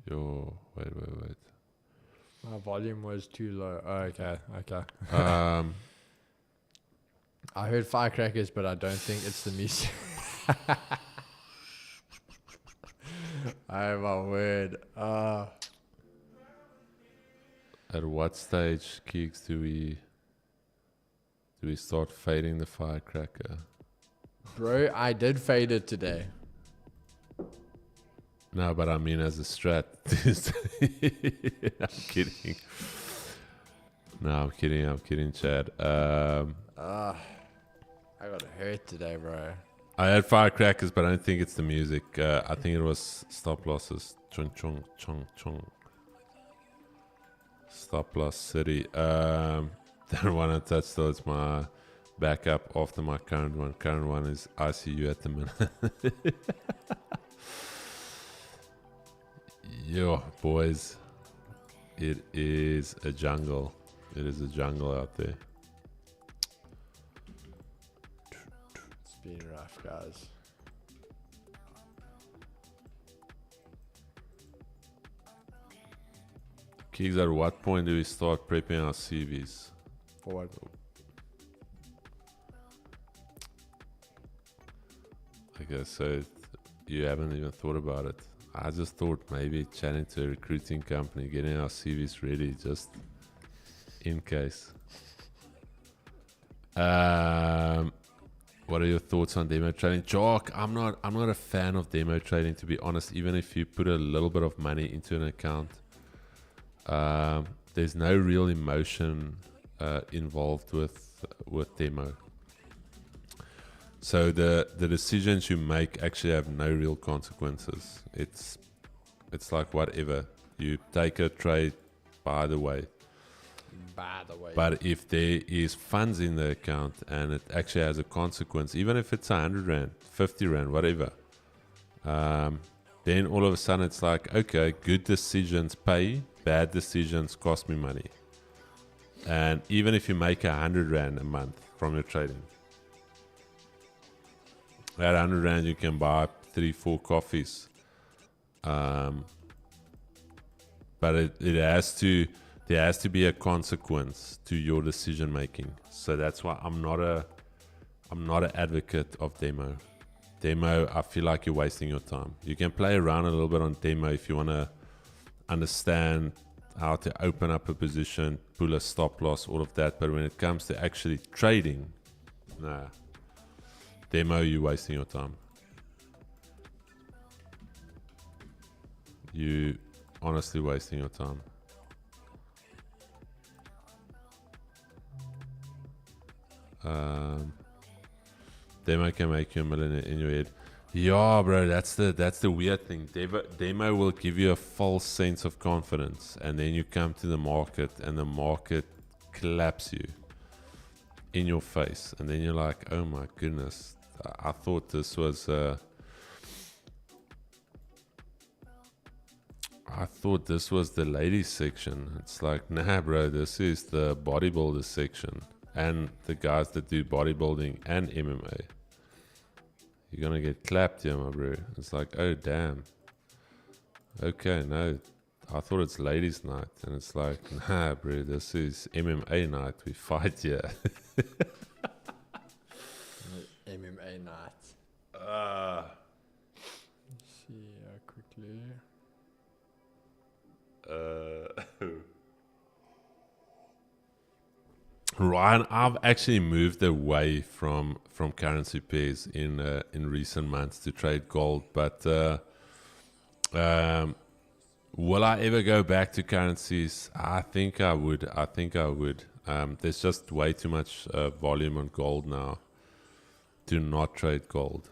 Yo, wait. My volume was too low. Oh, okay. I heard firecrackers, but I don't think it's the music. Oh my word. At what stage, Keeks, do we start fading the firecracker? Bro, I did fade it today. No, but I mean as a strat. I'm kidding. No, I'm kidding, Chad. I got hurt today, bro. I had firecrackers, but I don't think it's the music. I think it was stop losses. Chung, chung, chung, chung. Stop loss city. Don't want to touch though. It's my backup after my current one. Current one is ICU at the minute. Yo, boys. It is a jungle. It is a jungle out there. It's been rough, guys. Keeks, at what point do we start prepping our CVs? Forward. Okay, so you haven't even thought about it. I just thought maybe chatting to a recruiting company, getting our CVs ready, just in case. What are your thoughts on demo trading? Jock, I'm not a fan of demo trading, to be honest. Even if you put a little bit of money into an account, there's no real emotion involved with demo. So the decisions you make actually have no real consequences. It's like whatever. You take a trade, by the way. But if there is funds in the account and it actually has a consequence, even if it's 100 Rand, 50 Rand, whatever, then all of a sudden it's like, okay, good decisions pay, bad decisions cost me money. And even if you make 100 Rand a month from your trading, at 100 Rand you can buy 3-4 coffees. But there has to be a consequence to your decision making. So that's why I'm not an advocate of demo. Demo, I feel like you're wasting your time. You can play around a little bit on demo if you want to understand how to open up a position, pull a stop loss, all of that. But when it comes to actually trading, nah. Demo, you're wasting your time. You honestly wasting your time. Demo can make you a millionaire in your head. Yeah, bro, that's the weird thing. Demo will give you a false sense of confidence, and then you come to the market, and the market claps you. in your face, and then you're like, oh my goodness, I thought this was the ladies section. It's like, nah bro, this is the bodybuilder section, and the guys that do bodybuilding and MMA. You're gonna get clapped here, my bro. It's like, oh damn, okay, no, I thought it's ladies night, and it's like, nah bro, this is MMA night, we fight here. MMA night. See quickly. Ryan, I've actually moved away from currency pairs in recent months to trade gold, but will I ever go back to currencies? I think I would. There's just way too much volume on gold now. Do not trade gold.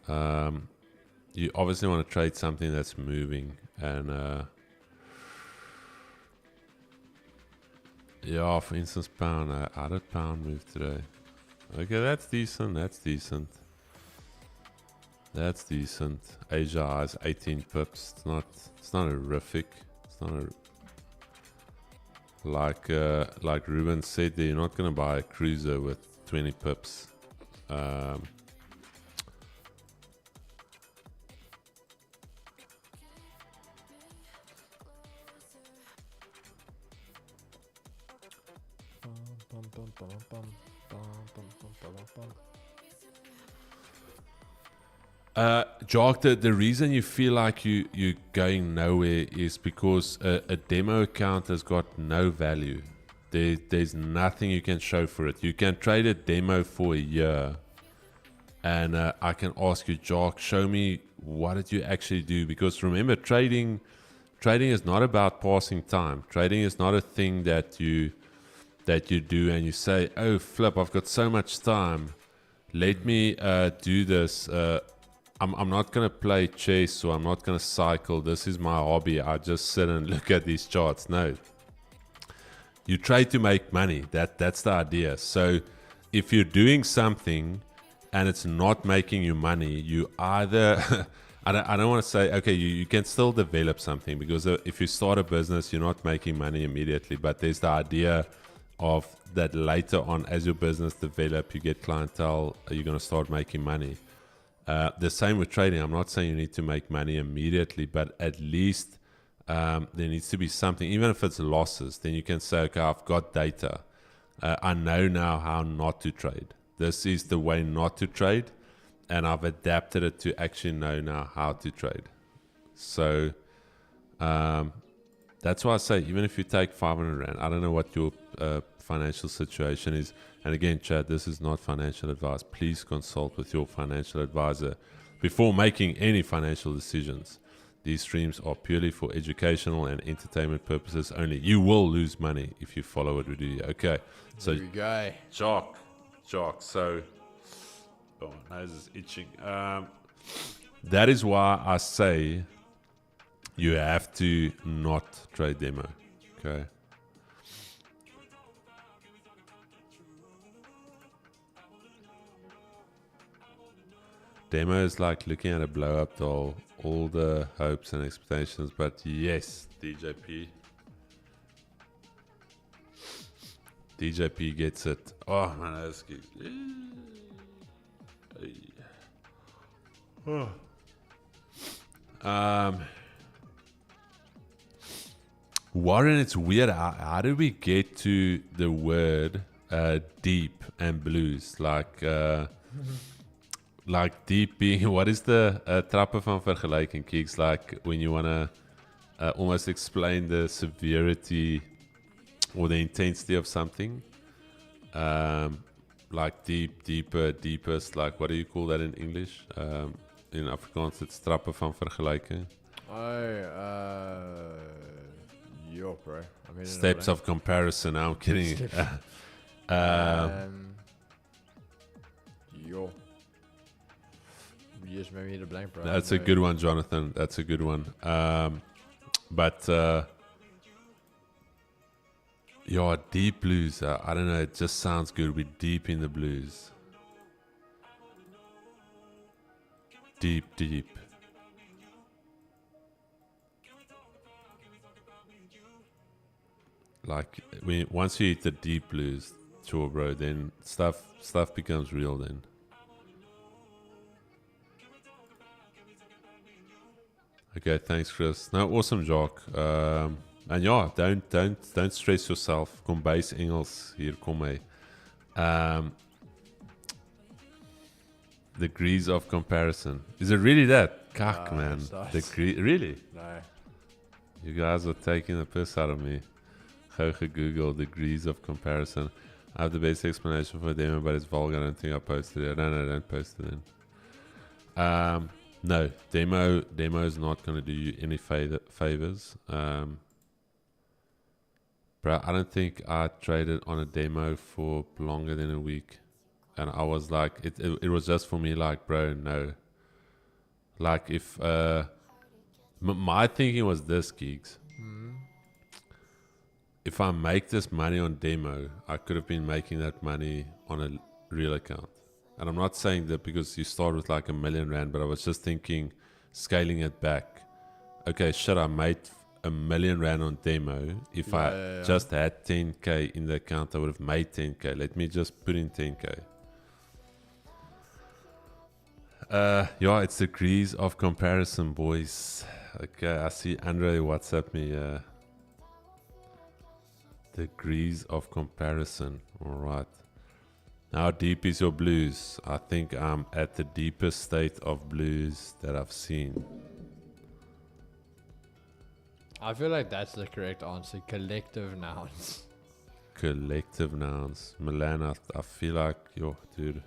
You obviously want to trade something that's moving, and yeah, for instance, pound. How did pound move today? Okay, that's decent. Asia has 18 pips. It's not horrific. It's not like Ruben said there, you're not gonna buy a cruiser with 20 pips. Jock, the reason you feel like you're going nowhere is because a demo account has got no value. There's nothing you can show for it. You can trade a demo for a year, and I can ask you, Jock, show me what did you actually do? Because remember, trading is not about passing time. Trading is not a thing that you do and you say, oh flip, I've got so much time, let me do this. I'm not going to play chess, or I'm not going to cycle. This is my hobby. I just sit and look at these charts. No. You trade to make money. That's the idea. So if you're doing something and it's not making you money, you either... I don't want to say, okay, you can still develop something, because if you start a business, you're not making money immediately. But there's the idea of that later on, as your business develop, you get clientele, you're going to start making money. The same with trading. I'm not saying you need to make money immediately, but at least there needs to be something, even if it's losses, then you can say, okay, I've got data. I know now how not to trade. This is the way not to trade, and I've adapted it to actually know now how to trade. So that's why I say, even if you take 500 Rand, I don't know what your financial situation is. And again, Chad, this is not financial advice. Please consult with your financial advisor before making any financial decisions. These streams are purely for educational and entertainment purposes only. You will lose money if you follow what we do here. Okay, so Here we go. Jock. So, oh, my nose is itching. That is why I say you have to not trade demo. Okay. Demo is like looking at a blow up doll, all the hopes and expectations, but yes, DJP gets it. Oh man, that's good. Warren, it's weird. How do we get to the word deep and blues? Like deep being, what is the trappe van vergelijking, Keeks? Like when you want to almost explain the severity or the intensity of something. Like deep, deeper, deepest. Like what do you call that in English? In Afrikaans, it's trappe van vergelijking. Yo, bro. Steps of comparison. I'm kidding. Yo. You just made me the blank, bro. That's a good one, Jonathan. That's a good one. But Yeah, deep blues. I don't know. It just sounds good. We're deep in the blues. Deep, deep. Like once you hit the deep blues, sure, bro. Then stuff becomes real. Then. Okay, thanks, Chris. No, awesome, Jock. And ja, don't stress yourself. Kom bys Engels hier, kom hy. Degrees of comparison. Is it really that? Kak, man. Really? No. You guys are taking the piss out of me. Go Google degrees of comparison. I have the best explanation for a demo, but it's vulgar. I don't think I posted it. No, don't post it in. No, demo is not going to do you any favors. Bro, I don't think I traded on a demo for longer than a week. And I was like, it was just for me like, bro, no. Like if, my thinking was this, Geeks. If I make this money on demo, I could have been making that money on a real account. And I'm not saying that because you start with like R1 million, but I was just thinking, scaling it back. Okay, shit, I made R1 million on demo. If I just had 10K in the account, I would have made 10K. Let me just put in 10K. Yeah, it's degrees of comparison, boys. Okay, I see Andre WhatsApp me. Degrees of comparison. All right. How deep is your blues? I think I'm at the deepest state of blues that I've seen. I feel like that's the correct answer. Collective nouns. Collective nouns. Milan, I feel like, yo, dude.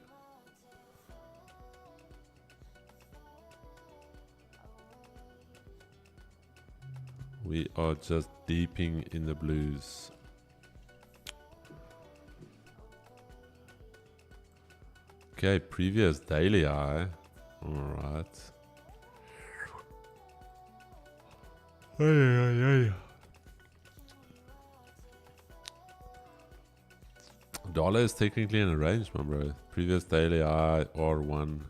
We are just deeping in the blues. Okay, previous daily high. Alright. Dollar is technically in a range, my bro. Previous daily high R1.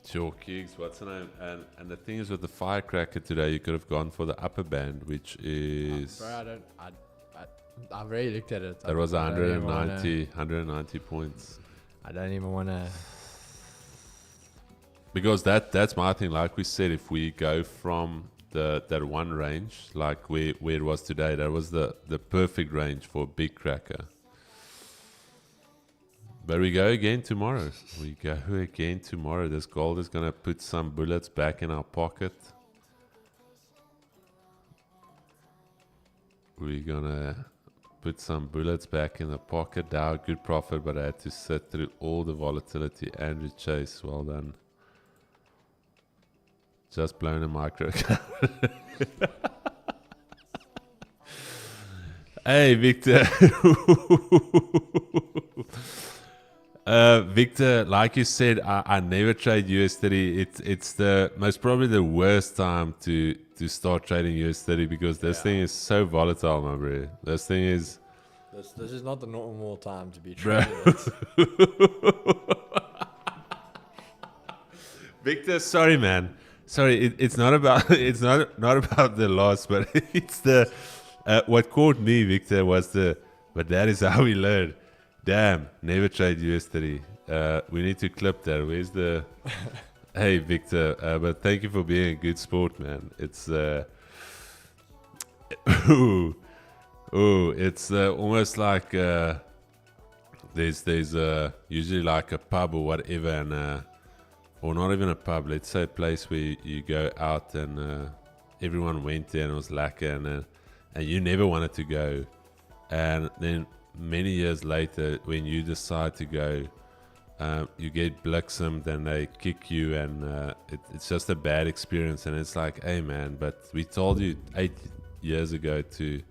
Sure, Keeks, what's the name? And the thing is with the firecracker today, you could have gone for the upper band, which is... Bro, I've already looked at it. That was 190 points. I don't even want to... Because that's my thing. Like we said, if we go from that one range, like where it was today, that was the perfect range for a big cracker. But we go again tomorrow. This gold is going to put some bullets back in our pocket. We're going to put some bullets back in the pocket. Dow, good profit, but I had to sit through all the volatility. Andrew Chase, well done. Just blown a micro. Hey, Victor. Victor, like you said, I never trade US30. It's the most probably the worst time to start trading US30 because this thing is so volatile, my bro. This thing is... This is not the normal time to be trading it. Victor, sorry, man. Sorry, it's not about not about the loss, but it's the what caught me, Victor, was but that is how we learn. Damn, never trade US30. We need to clip that. Where's the... Hey, Victor. But thank you for being a good sport, man. It's... it's almost like... there's usually like a pub or whatever, and or not even a pub. Let's say a place where you go out and everyone went there and it was lacquer, and you never wanted to go. And then... many years later, when you decide to go, you get bliksemed and they kick you, and it's just a bad experience. And it's like, hey man, but we told you 8 years ago to.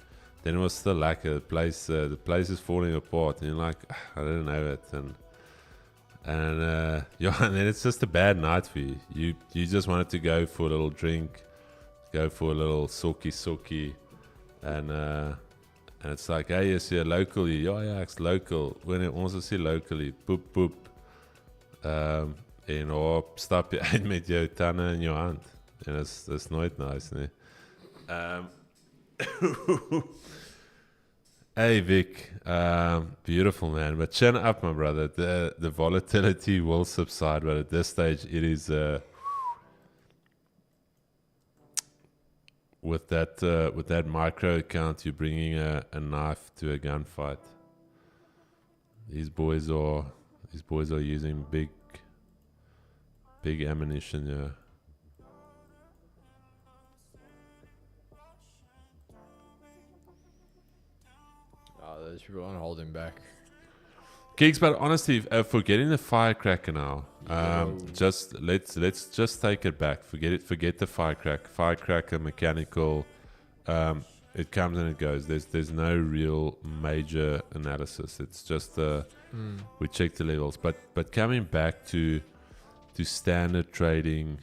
Then it was still like the place is falling apart, and you're like, I don't know it. And And yeah, and then it's just a bad night for you. You just wanted to go for a little drink, go for a little soki, and it's like, hey, is hier locally? Ja, ek's local. Wanneer ons is hier locally, poep. En op stap je uit met jou tanden in jou hand. En dat is nooit nice, nee. Hey Vic, beautiful man, but chin up, my brother. The volatility will subside, but at this stage, it is with that micro account, you're bringing a knife to a gunfight. These boys are using big ammunition, yeah. Those people aren't holding back. Gigs, but honestly, forgetting the firecracker now. Let's just take it back. Forget the firecracker mechanical. It comes and it goes. There's no real major analysis. It's just we check the levels. But coming back to standard trading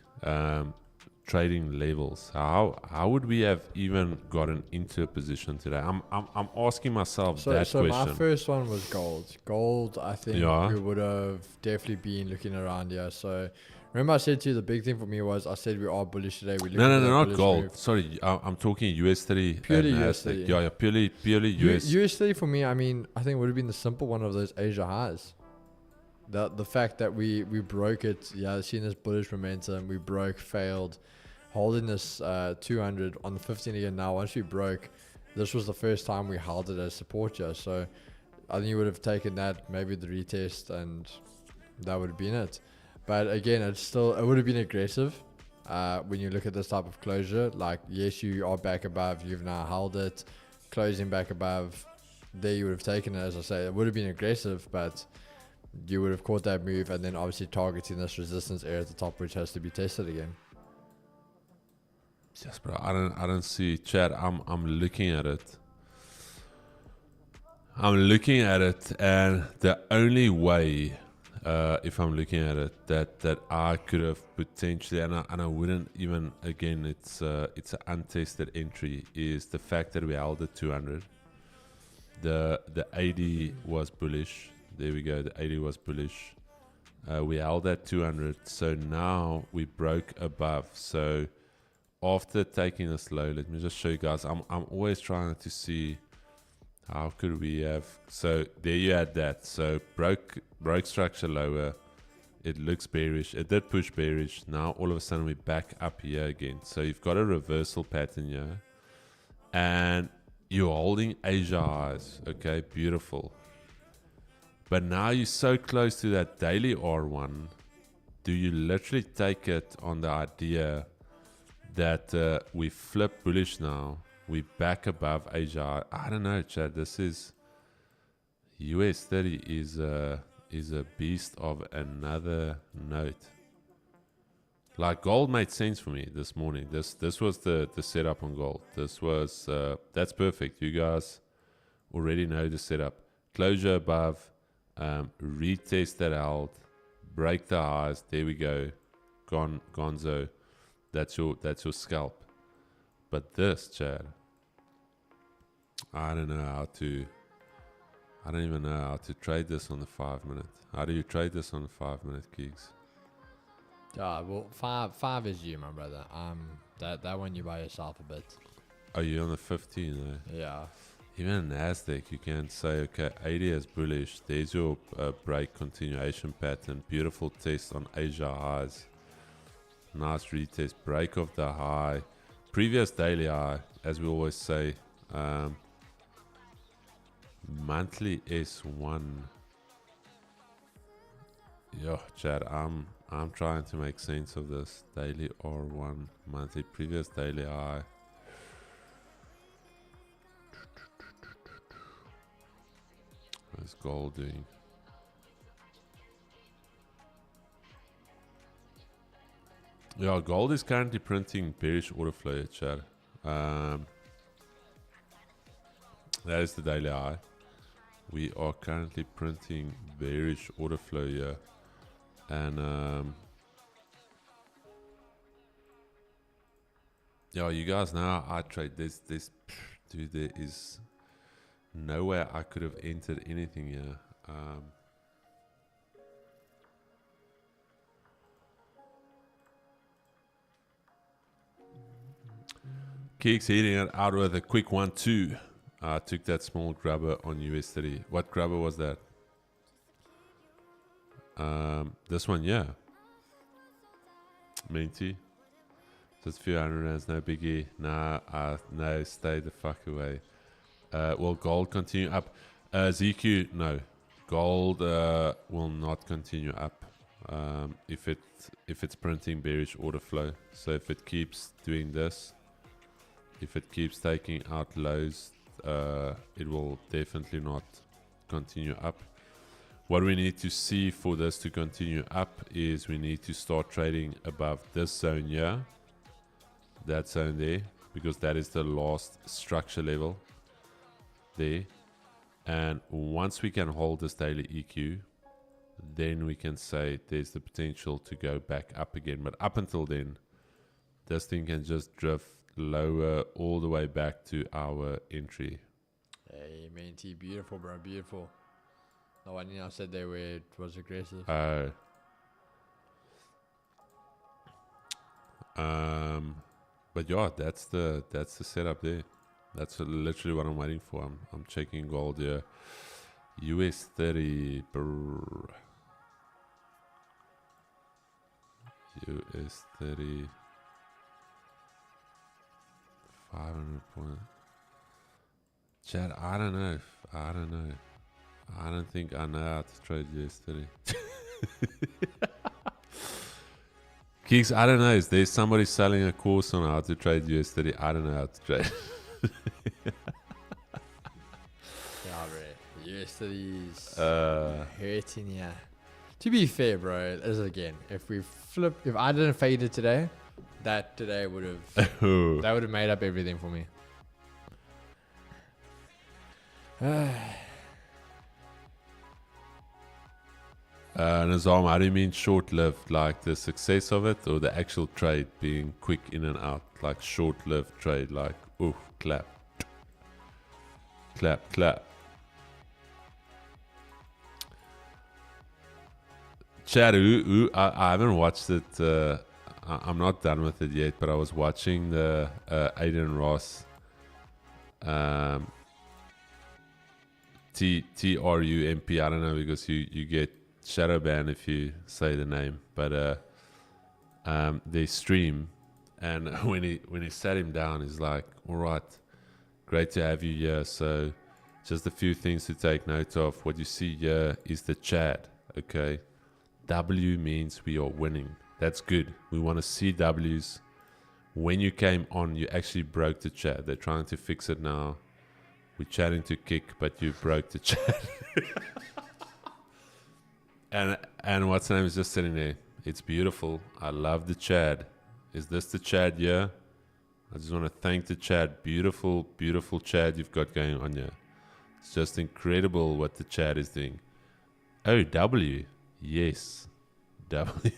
levels, how would we have even gotten into a position today? I'm asking myself that question. So my first one was gold. Gold, I think we would have definitely been looking around here. So remember I said to you the big thing for me was I said we are bullish today. No, not gold. Move. Sorry, I'm talking US30. Purely US30. Yeah, purely US. US30 for me, I mean, I think it would have been the simple one of those Asia highs. The fact that we broke it, seeing this bullish momentum, we broke, failed, holding this 200 on the 15 again now. Once we broke, this was the first time we held it as support here. So I think you would have taken that, maybe the retest, and that would have been it. But again, it would have been aggressive when you look at this type of closure. Like, yes, you are back above, you've now held it, closing back above, there you would have taken it. As I say, it would have been aggressive, but you would have caught that move and then obviously targeting this resistance area at the top, which has to be tested again. Yes, bro. I don't see chat. I'm looking at it. And the only way, if I'm looking at it, that I could have potentially, and I wouldn't even, again, it's an untested entry, is the fact that we held at 200. The 80 was bullish. There we go. The 80 was bullish. We held at 200. So now we broke above. So after taking this low, let me just show you guys. I'm always trying to see how could we have. So there you had that. So broke structure lower. It looks bearish. It did push bearish. Now all of a sudden we're back up here again. So you've got a reversal pattern here. And you're holding Asia highs. Okay, beautiful. But now you're so close to that daily R1. Do you literally take it on the idea that we flip bullish now? We back above Asia. I don't know, Chad. This is US30 is a beast of another note. Like, gold made sense for me this morning. This was the setup on gold. This was that's perfect. You guys already know the setup. Closure above. Retest that held, break the highs. There we go, gonzo. That's your scalp. But this, Chad, I don't even know how to trade this on the 5 minute. How do you trade this on the 5 minute, gigs? Well, five is you, my brother. That one you by yourself a bit. Are you on the 15 though? Yeah. Even Nasdaq, you can say, okay, 80 is bullish. There's your break continuation pattern. Beautiful test on Asia highs. Nice retest. Break of the high. Previous daily high, as we always say. Monthly S1. Yo, Chad, I'm trying to make sense of this. Daily R1. Monthly. Previous daily high. What's gold doing? Yeah, gold is currently printing bearish order flow, Chad. That is the daily high. We are currently printing bearish order flow here. And yeah, you guys know I trade this. Dude, there is nowhere I could have entered anything here. Keeks hitting it out with a quick 1-2. I took that small grabber on US30. What grabber was that? This one, yeah. Minty. Just a few hundred rands, no biggie. Nah, no, stay the fuck away. Will gold continue up? ZQ, no. Gold will not continue up if it's printing bearish order flow. So if it keeps doing this, if it keeps taking out lows, it will definitely not continue up. What we need to see for this to continue up is we need to start trading above this zone here, that zone there, because that is the last structure level there. And once we can hold this daily EQ, then we can say there's the potential to go back up again. But up until then, this thing can just drift lower all the way back to our entry. Hey, Minty, beautiful, bro, beautiful. No one else said they were, it was aggressive. But yeah, that's the setup there. That's literally what I'm waiting for. I'm checking gold here. US30. Brr. US30. 500 point. Chad, I don't know. I don't think I know how to trade US30. Geeks, I don't know. Is there somebody selling a course on how to trade US30? I don't know how to trade. Yeah, bro. US30's hurting, yeah. To be fair, bro, as again, if I didn't fade it today, that today would have that would have made up everything for me. Nazam, how do you mean short-lived? Like the success of it, or the actual trade being quick in and out? Like short-lived trade, like ooh, clap, clap, clap. Chad, I haven't watched it. I'm not done with it yet, but I was watching the Aiden Ross TRUMP. I don't know, because you get shadow ban if you say the name, but they stream, and when he sat him down, he's like, all right, great to have you here. So just a few things to take note of. What you see here is the Chad, okay? W means we are winning. That's good. We want to see W's. When you came on, you actually broke the Chad. They're trying to fix it now. We're chatting to kick, but you broke the Chad. And what's the name is just sitting there. It's beautiful. I love the Chad. Is this the Chad? Yeah. I just want to thank the Chad. Beautiful, beautiful Chad you've got going on here. It's just incredible what the Chad is doing. Oh, W. Yes. W.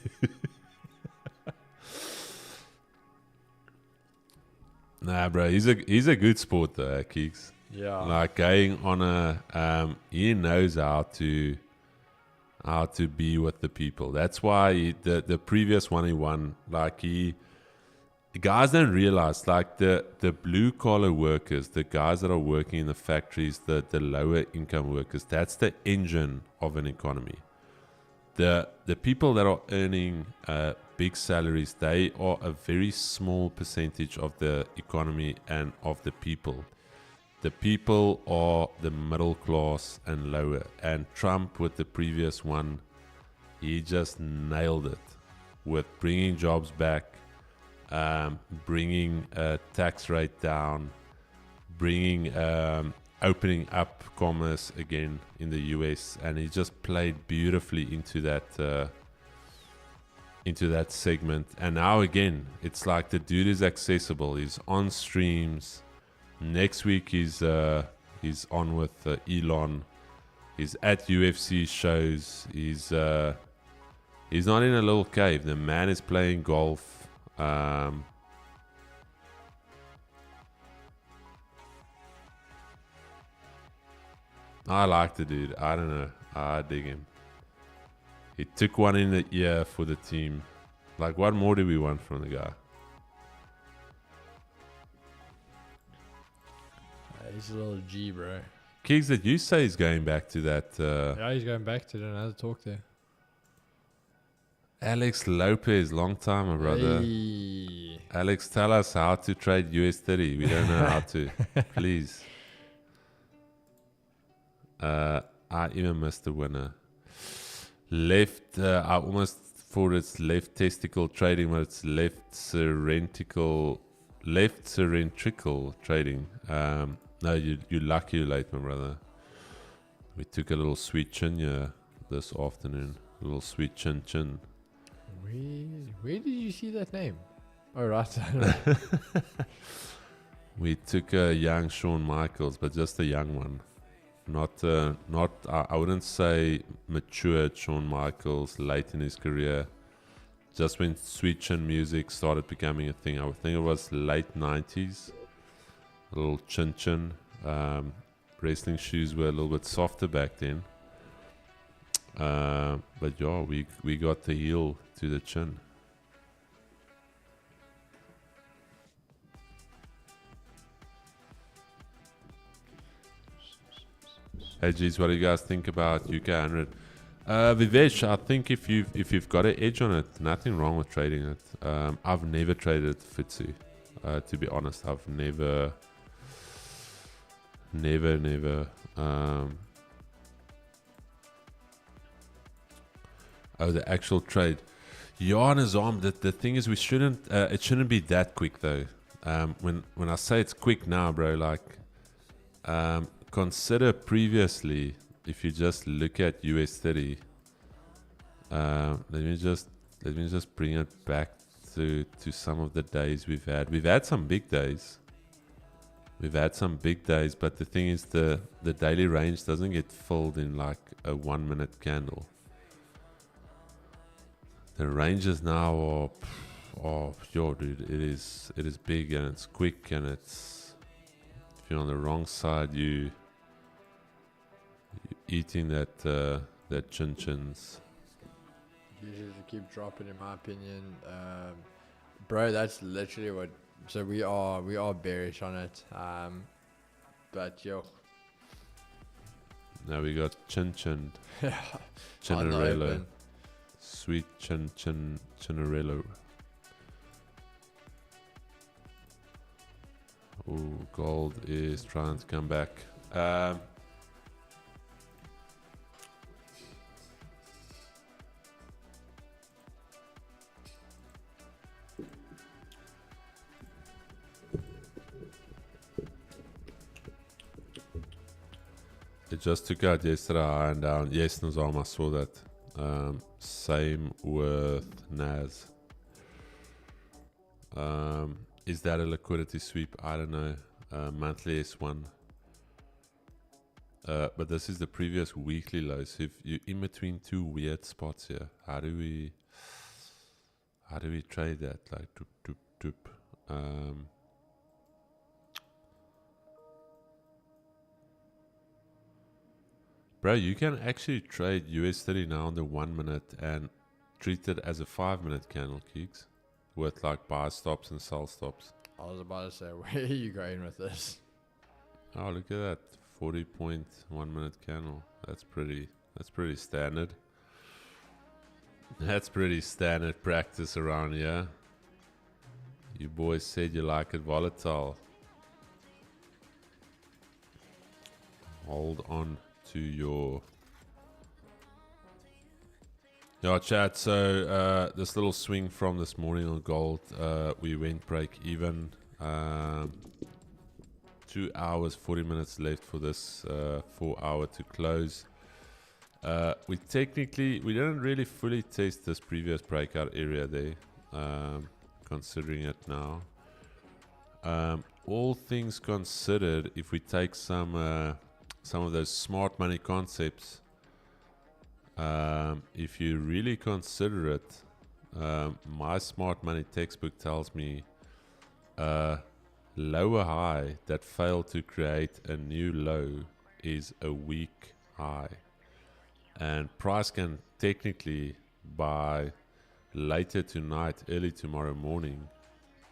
Nah, bro. He's a good sport though, Keeks. Yeah. Like going on a he knows how to be with the people. That's why the previous one he won, like the guys don't realize, like the blue collar workers, the guys that are working in the factories, the lower income workers, that's the engine of an economy. The people that are earning big salaries, they are a very small percentage of the economy and of the people. The people are the middle class and lower. And Trump, with the previous one, he just nailed it with bringing jobs back, bringing tax rate down, bringing opening up commerce again in the US, and he just played beautifully into that segment. And now again, it's like the dude is accessible. He's on streams. Next week he's on with Elon. He's at UFC shows. He's He's not in a little cave. The man is playing golf. I like the dude. I don't know. I dig him. He took one in the ear for the team. Like, what more do we want from the guy? He's a little G, bro. Kiggs, did you say he's going back to that? Yeah, he's going back to another talk there. Alex Lopez, long time, my brother. Hey. Alex, tell us how to trade US30. We don't know how to. Please. I even missed the winner. Left, I almost thought it's left testicle trading, but it's left serentrical trading. No, you're lucky you're late, my brother. We took a little sweet chin here this afternoon. A little sweet chin chin. Where did you see that name? Oh, right. We took a young Shawn Michaels, but just a young one. Not I wouldn't say mature Shawn Michaels late in his career. Just when sweet chin music started becoming a thing. I would think it was late 90s. A little chin chin. Wrestling shoes were a little bit softer back then. But yeah, we got the heel to the chin. Hey, geez, what do you guys think about UK 100? Vivesh, I think if you've got an edge on it, nothing wrong with trading it. I've never traded Fitzy. To be honest, I've never. The actual trade. Yeah, Nazam, the thing is, it shouldn't be that quick though. When I say it's quick now, bro, like, consider previously, if you just look at US30, let me just bring it back to some of the days we've had. We've had some big days. But the thing is, the daily range doesn't get filled in like a 1 minute candle. The ranges now are yo, dude, it is big and it's quick, and it's, if you're on the wrong side, you're eating that chin chins. Usually keep dropping, in my opinion. Bro, that's literally what. So we are bearish on it. But yo. Now we got chin. Chinarello. Sweet Chinarello. Oh, gold is trying to come back. It just took out yesterday, high and down. Yes, Nazam, I saw that. Same with Naz. Is that a liquidity sweep? I don't know. Monthly S1. But this is the previous weekly low. So if you're in between two weird spots here, how do we trade that? Like doop. Bro, you can actually trade US30 now on the 1 minute and treat it as a 5 minute candle, Keeks, with like buy stops and sell stops. I was about to say, where are you going with this? Oh, look at that 40-point 1 minute candle. That's pretty standard. That's pretty standard practice around here. You boys said you like it volatile. Hold on to your chat. So this little swing from this morning on gold, we went break even. 2 hours 40 minutes left for this 4 hour to close. We didn't really fully test this previous breakout area there, considering it now. All things considered, if we take some of those smart money concepts, If you really consider it, my smart money textbook tells me lower high that failed to create a new low is a weak high. And price can technically, by later tonight, early tomorrow morning,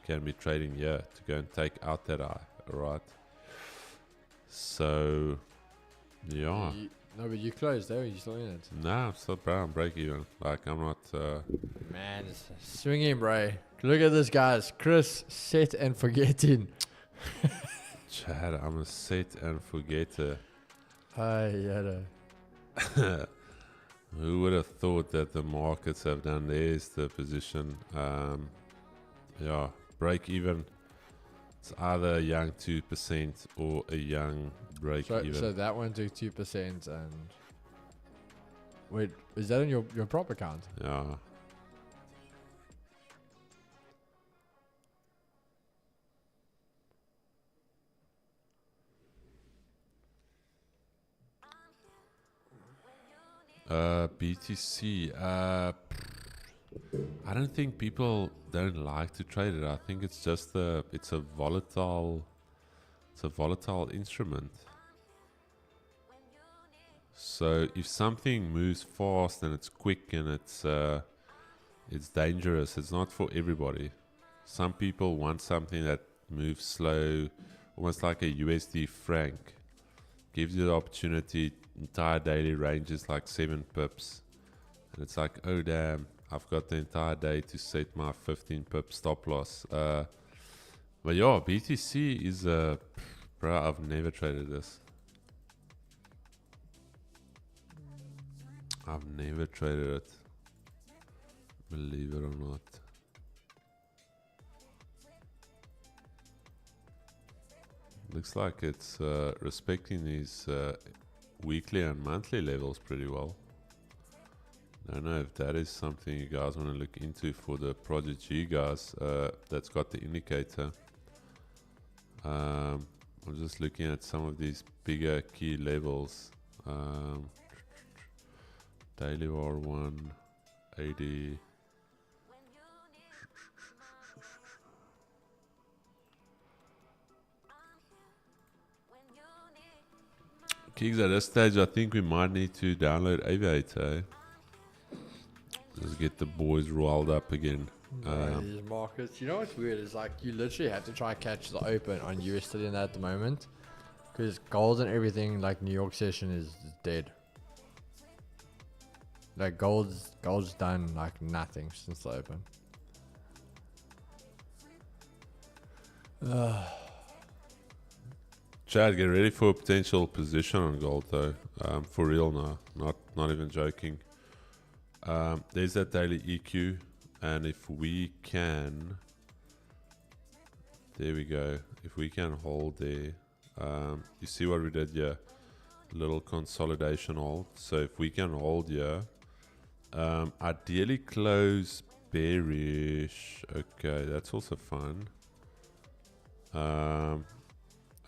can be trading here to go and take out that high, alright? So, yeah. No, but you closed though. You still in it? No, I'm still brown, break even. Like, I'm not... Man, swinging, bro. Look at this, guys. Chris, set and forgetting. Chad, I'm a set and forgetter. Hi, yada. Who would have thought that the markets have done? There's the position. Yeah, break even. It's either a young 2% or a young break even. So that one took 2% and... Wait, is that on your prop account? Yeah. BTC. I don't think people don't like to trade it. I think it's just it's a volatile instrument. So if something moves fast and it's quick and it's dangerous, it's not for everybody. Some people want something that moves slow, almost like a USD franc. Gives you the opportunity, entire daily range is like 7 pips. And it's like, oh damn, I've got the entire day to set my 15 pip stop loss. But yeah, BTC is bro, I've never traded this. I've never traded it. Believe it or not. Looks like it's respecting these weekly and monthly levels pretty well. I don't know if that is something you guys want to look into for the Project G guys that's got the indicator. I'm just looking at some of these bigger key levels. Daily R1, 80. Kings, at this stage, I think we might need to download Aviator. Just get the boys riled up again. These markets, you know what's weird is like you literally have to try and catch the open on US studying that at the moment, because gold and everything like New York session is dead. Like gold's done like nothing since the open. Chad, get ready for a potential position on gold though. For real now, not even joking. There's that daily EQ, and if we can, there we go. If we can hold there, you see what we did here, little consolidation hold. So if we can hold here, ideally close bearish. Okay, that's also fun.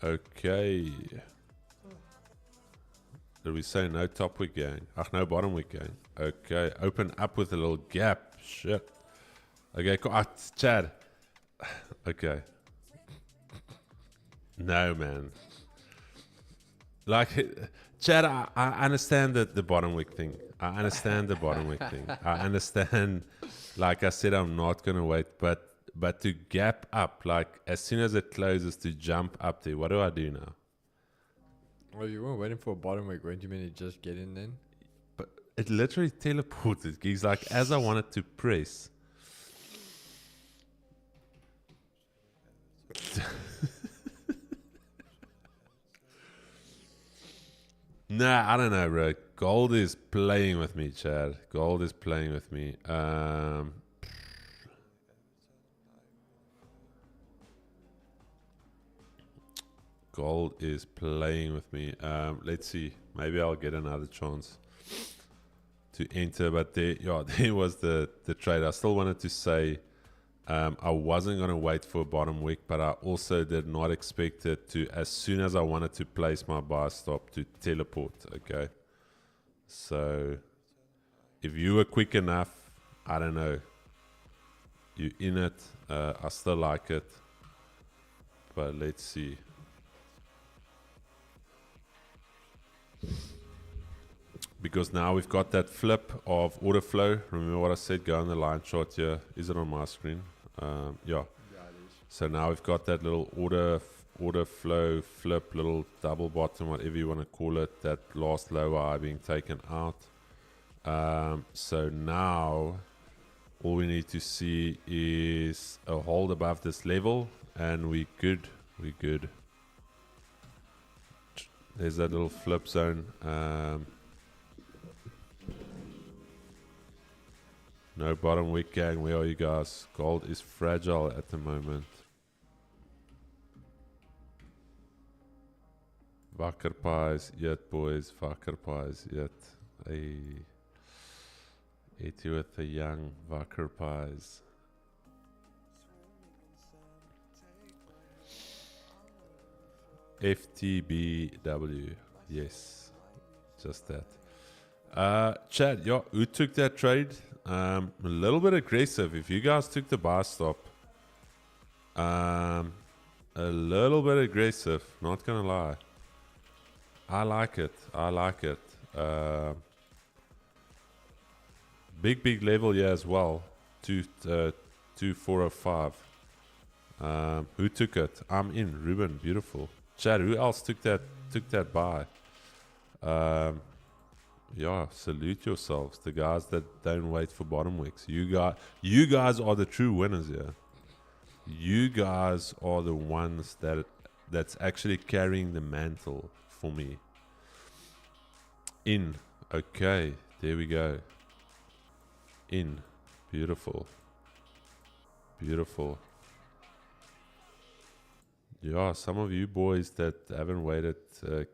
Okay. Did we say no top wick gang? Ach, no bottom wick gang. Okay, open up with a little gap. Shit. Okay, cool. Chad. Okay. No, man. Like, Chad, I understand the bottom wick thing. I understand the bottom wick thing. I understand, like I said, I'm not going to wait, but to gap up, like as soon as it closes, to jump up there, what do I do now? Well, you weren't waiting for a bottom wick, weren't you meant to just get in then? But it literally teleported. He's like, as I wanted to press. Nah, I don't know, bro. Gold is playing with me, Chad. Gold is playing with me. Gold is playing with me. Let's see. Maybe I'll get another chance to enter. But there was the trade. I still wanted to say I wasn't going to wait for a bottom wick, but I also did not expect it to, as soon as I wanted to place my buy stop, to teleport. Okay. So if you were quick enough, I don't know. You in it. I still like it. But let's see. Because now we've got that flip of order flow. Remember what I said? Go on the line chart here. Is it on my screen? Yeah. Yeah, it is. So now we've got that little order flow flip, little double bottom, whatever you want to call it. That last lower high being taken out. So now all we need to see is a hold above this level, and we good. We good. There's that little flip zone. No bottom wick gang, where are you guys? Gold is fragile at the moment. Wakker pies, yet boys, wakker pies, yet. Hey. Eat you with the young wakker pies. FTBW, yes, just that. Chad, yeah, who took that trade? A little bit aggressive. If you guys took the buy stop, a little bit aggressive. Not gonna lie. I like it. I like it. Big level here as well. 2405. Who took it? I'm in. Ruben, beautiful. Chad, who else took that buy? Yeah, salute yourselves. The guys that don't wait for bottom wicks. You guys are the true winners here. You guys are the ones that's actually carrying the mantle for me. In. Okay, there we go. In. Beautiful. Beautiful. Yeah, some of you boys that haven't waited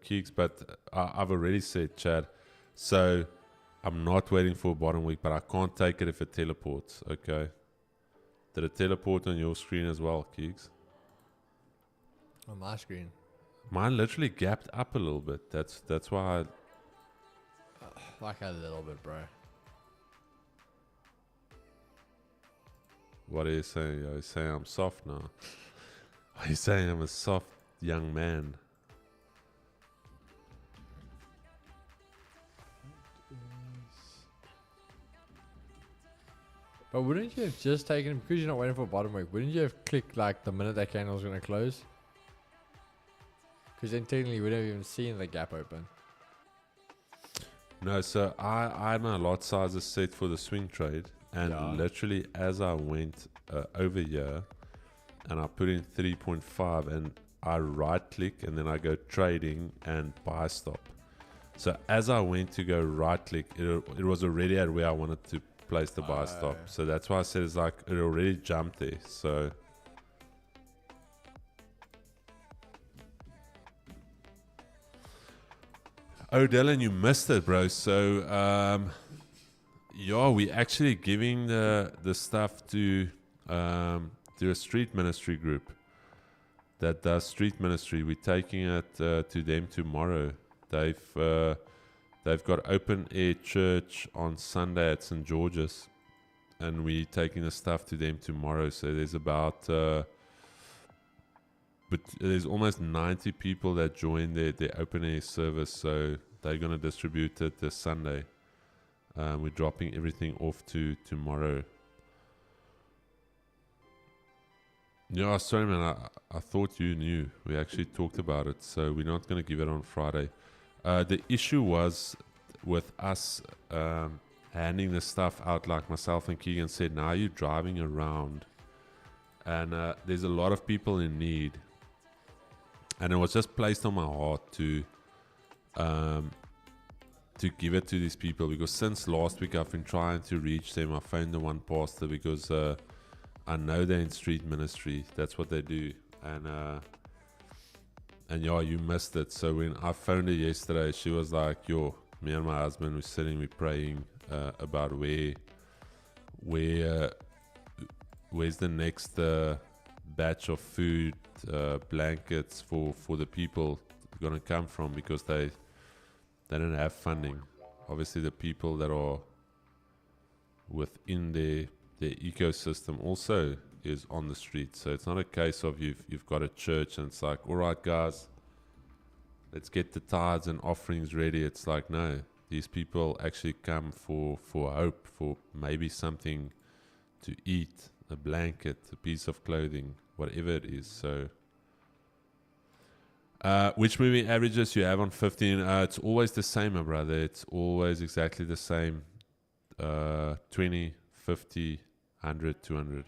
kicks, but I've already said, Chad. So I'm not waiting for a bottom week, but I can't take it if it teleports. Okay. Did it teleport on your screen as well, Keeks? On my screen. Mine literally gapped up a little bit. That's why Like a little bit, bro. What are you saying? Are you saying I'm soft now? Are you saying I'm a soft young man? But wouldn't you have just taken, because you're not waiting for a bottom week, wouldn't you have clicked like the minute that candle's going to close? Because then technically you wouldn't have even seen the gap open. No, so I had my lot sizes set for the swing trade, and literally as I went over here, and I put in 3.5, and I right click, and then I go trading and buy stop. So as I went to go right click, it was already at where I wanted to place the buy stop. So that's why I said it's like it already jumped there. So oh, Dylan, you missed it, bro. So yeah, we actually giving the stuff to a street ministry group that does street ministry. We're taking it to them tomorrow. They've got open air church on Sunday at St. George's, and we're taking the stuff to them tomorrow. So there's about but there's almost 90 people that join their open air service. So they're gonna distribute it this Sunday. We're dropping everything off to tomorrow. Yeah, sorry man, I thought you knew. We actually talked about it, so we're not going to give it on Friday. The issue was with us handing the stuff out, like myself and Keegan said, now you're driving around and there's a lot of people in need. And it was just placed on my heart to give it to these people, because since last week I've been trying to reach them. I phoned the one pastor because I know they're in street ministry. That's what they do. And yeah, you missed it. So when I phoned her yesterday, she was like, yo, me and my husband were sitting, we're praying about where's the next batch of food, blankets for the people going to come from, because they don't have funding. Obviously the people that are within their ecosystem also is on the street. So it's not a case of you've got a church and it's like, all right, guys, let's get the tithes and offerings ready. It's like, no, these people actually come for hope, for maybe something to eat, a blanket, a piece of clothing, whatever it is. So which moving averages you have on 15? It's always the same, my brother. It's always exactly the same. 20, 50, 100, 200.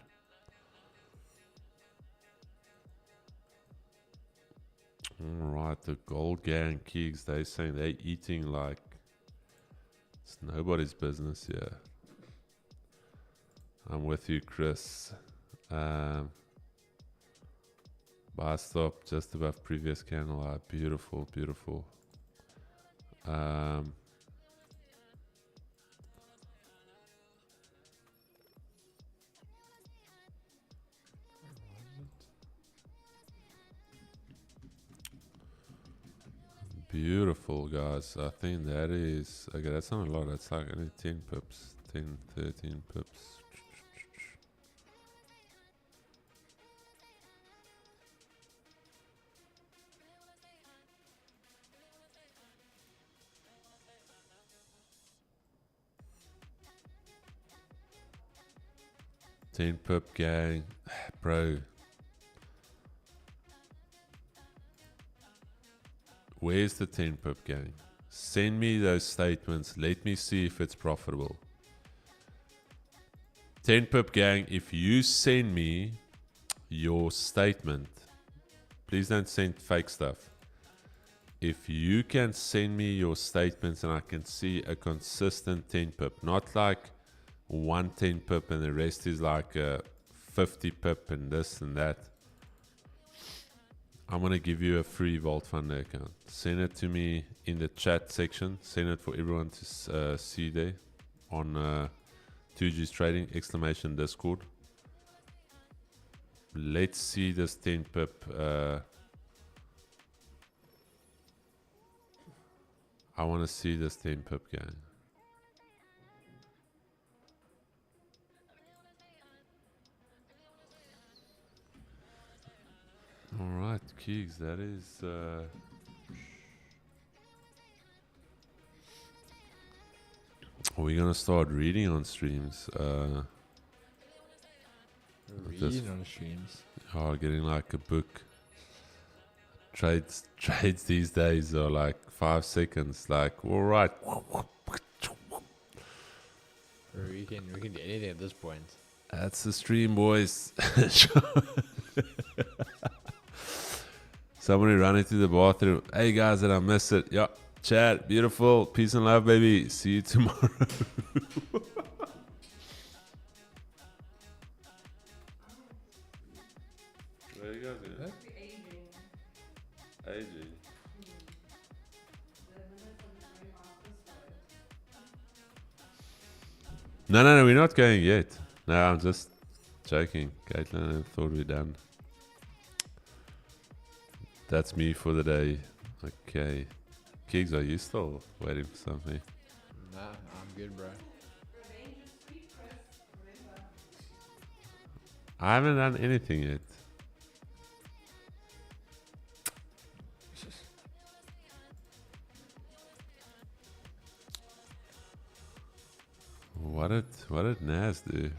Alright, the Gold Gang Keegs, they saying they're eating like it's nobody's business here. I'm with you, Chris. Buy stop just above previous candle high. Beautiful, beautiful. Beautiful, guys. I think that is okay. That's not a lot. That's like only 10 pips, 10, 13 pips. Ten pip gang, bro. Where's the 10 pip gang? Send me those statements. Let me see if it's profitable. 10 pip gang, if you send me your statement, please don't send fake stuff. If you can send me your statements and I can see a consistent 10 pip, not like one 10 pip and the rest is like a 50 pip and this and that, I'm going to give you a free Vault Funder account. Send it to me in the chat section. Send it for everyone to see there on 2G's Trading ! Discord. Let's see this 10 pip. I want to see this 10 pip gang. Alright, Keegs, that is are we gonna start reading on streams? Reading on streams. Oh, getting like a book. Trades these days are like 5 seconds. Like, alright. We can do anything at this point. That's the stream, boys. Somebody running to the bathroom. Hey guys, did I miss it? Yeah, chat, beautiful. Peace and love, baby. See you tomorrow. Where you guys going? Aging. No, we're not going yet. No, I'm just joking. Caitlin, I thought we're done. That's me for the day. Okay. Kigs, are you still waiting for something? Nah, I'm good, bro. I haven't done anything yet. What did Nas do?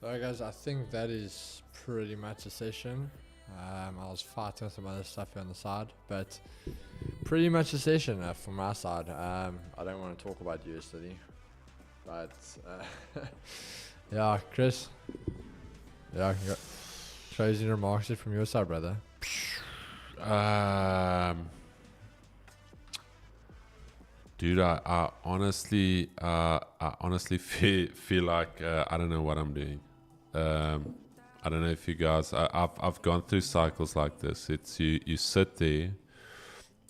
Alright guys, I think that is pretty much a session. I was fighting some other stuff here on the side, but pretty much a session from my side. I don't want to talk about USD, but yeah, Chris. Yeah, closing remarks from your side, brother. Dude, I honestly feel like I don't know what I'm doing. I don't know if you guys. I've gone through cycles like this. It's you sit there,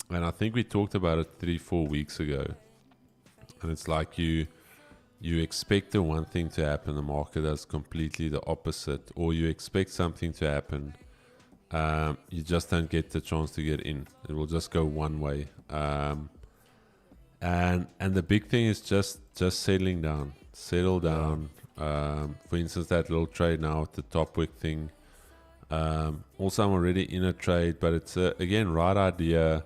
and I think we talked about it 3-4 weeks ago, and it's like you expect the one thing to happen, the market does completely the opposite, or you expect something to happen, you just don't get the chance to get in. It will just go one way. And the big thing is just settling down, settle down. For instance, that little trade now with the top wick thing. Also, I'm already in a trade, but it's again right idea.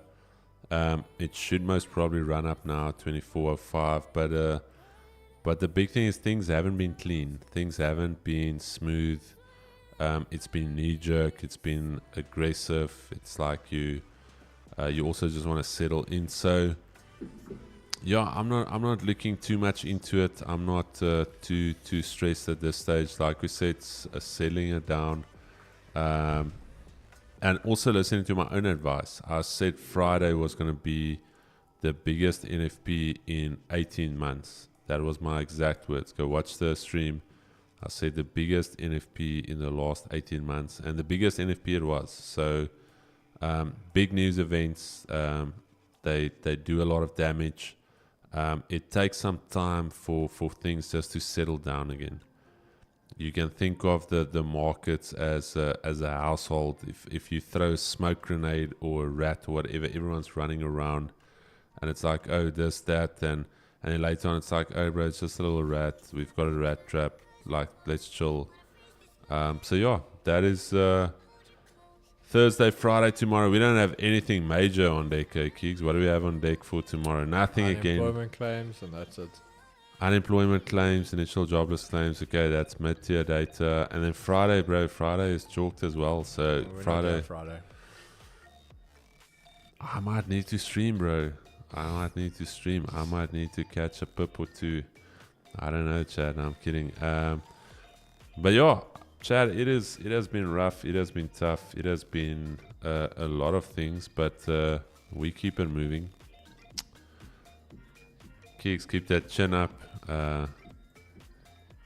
It should most probably run up now 24.05, but the big thing is things haven't been clean. Things haven't been smooth. It's been knee jerk. It's been aggressive. It's like you also just want to settle in. So yeah, I'm not looking too much into it. I'm not too stressed at this stage. Like we said, it's settling it down. And also listening to my own advice. I said Friday was going to be the biggest NFP in 18 months. That was my exact words. Go watch the stream. I said the biggest NFP in the last 18 months. And the biggest NFP it was. So big news events, they do a lot of damage. It takes some time for things just to settle down again. You can think of the markets as a household. If you throw a smoke grenade or a rat or whatever, everyone's running around, and it's like, oh, this, that, and then later on it's like, oh, bro, it's just a little rat. We've got a rat trap. Like, let's chill. So yeah, that is Thursday, Friday, tomorrow. We don't have anything major on deck, Keeks. What do we have on deck for tomorrow? Nothing again. Unemployment claims, and that's it. Unemployment claims, initial jobless claims. Okay, that's mid-tier data. And then Friday, bro. Friday is chalked as well. So Friday. I might need to stream, bro. I might need to catch a pip or two. I don't know, Chad. I'm kidding. But yeah, Chad, it has been rough. It has been tough. It has been a lot of things, but we keep it moving. Keeks, keep that chin up.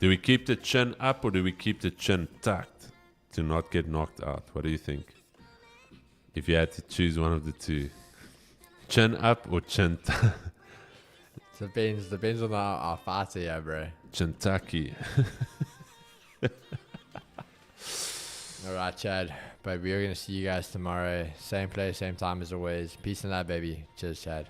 Do we keep the chin up or do we keep the chin tucked to not get knocked out? What do you think? If you had to choose one of the two, chin up or chin tucked? Depends on our fighter, yeah, bro. Kentucky. Alright, Chad. But we are going to see you guys tomorrow. Same place, same time as always. Peace and love, baby. Cheers, Chad.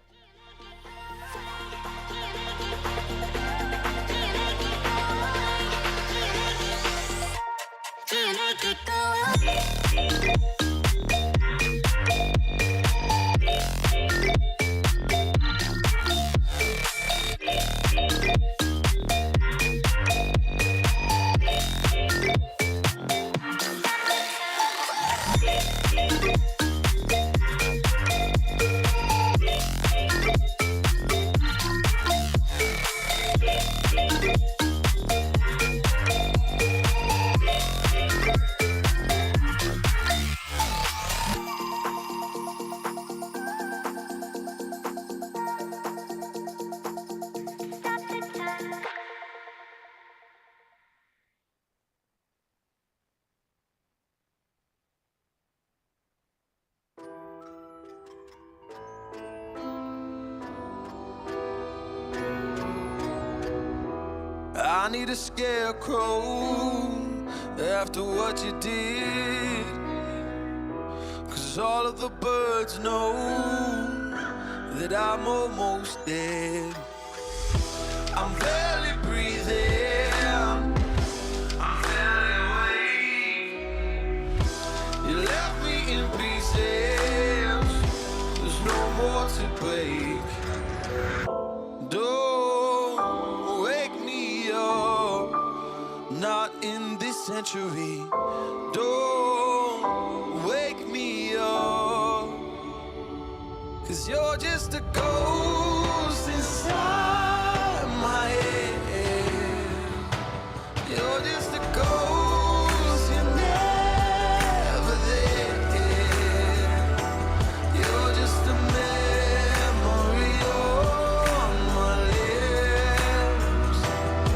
I need a scarecrow after what you did, 'cause all of the birds know that I'm almost dead. I'm barely breathing, I'm barely awake. You left me in pieces, there's no more to break. Don't wake me up, not in this century. Don't wake me up, 'cause you're just a ghost inside my head. You're just a ghost, you're never there. You're just a memory on my lips,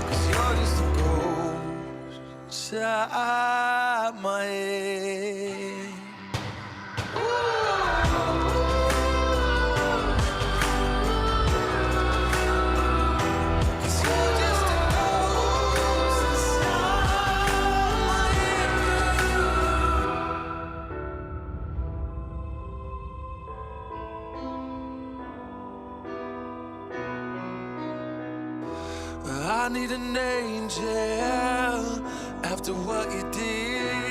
'cause you're just a ghost inside my head. I need an angel after what you did.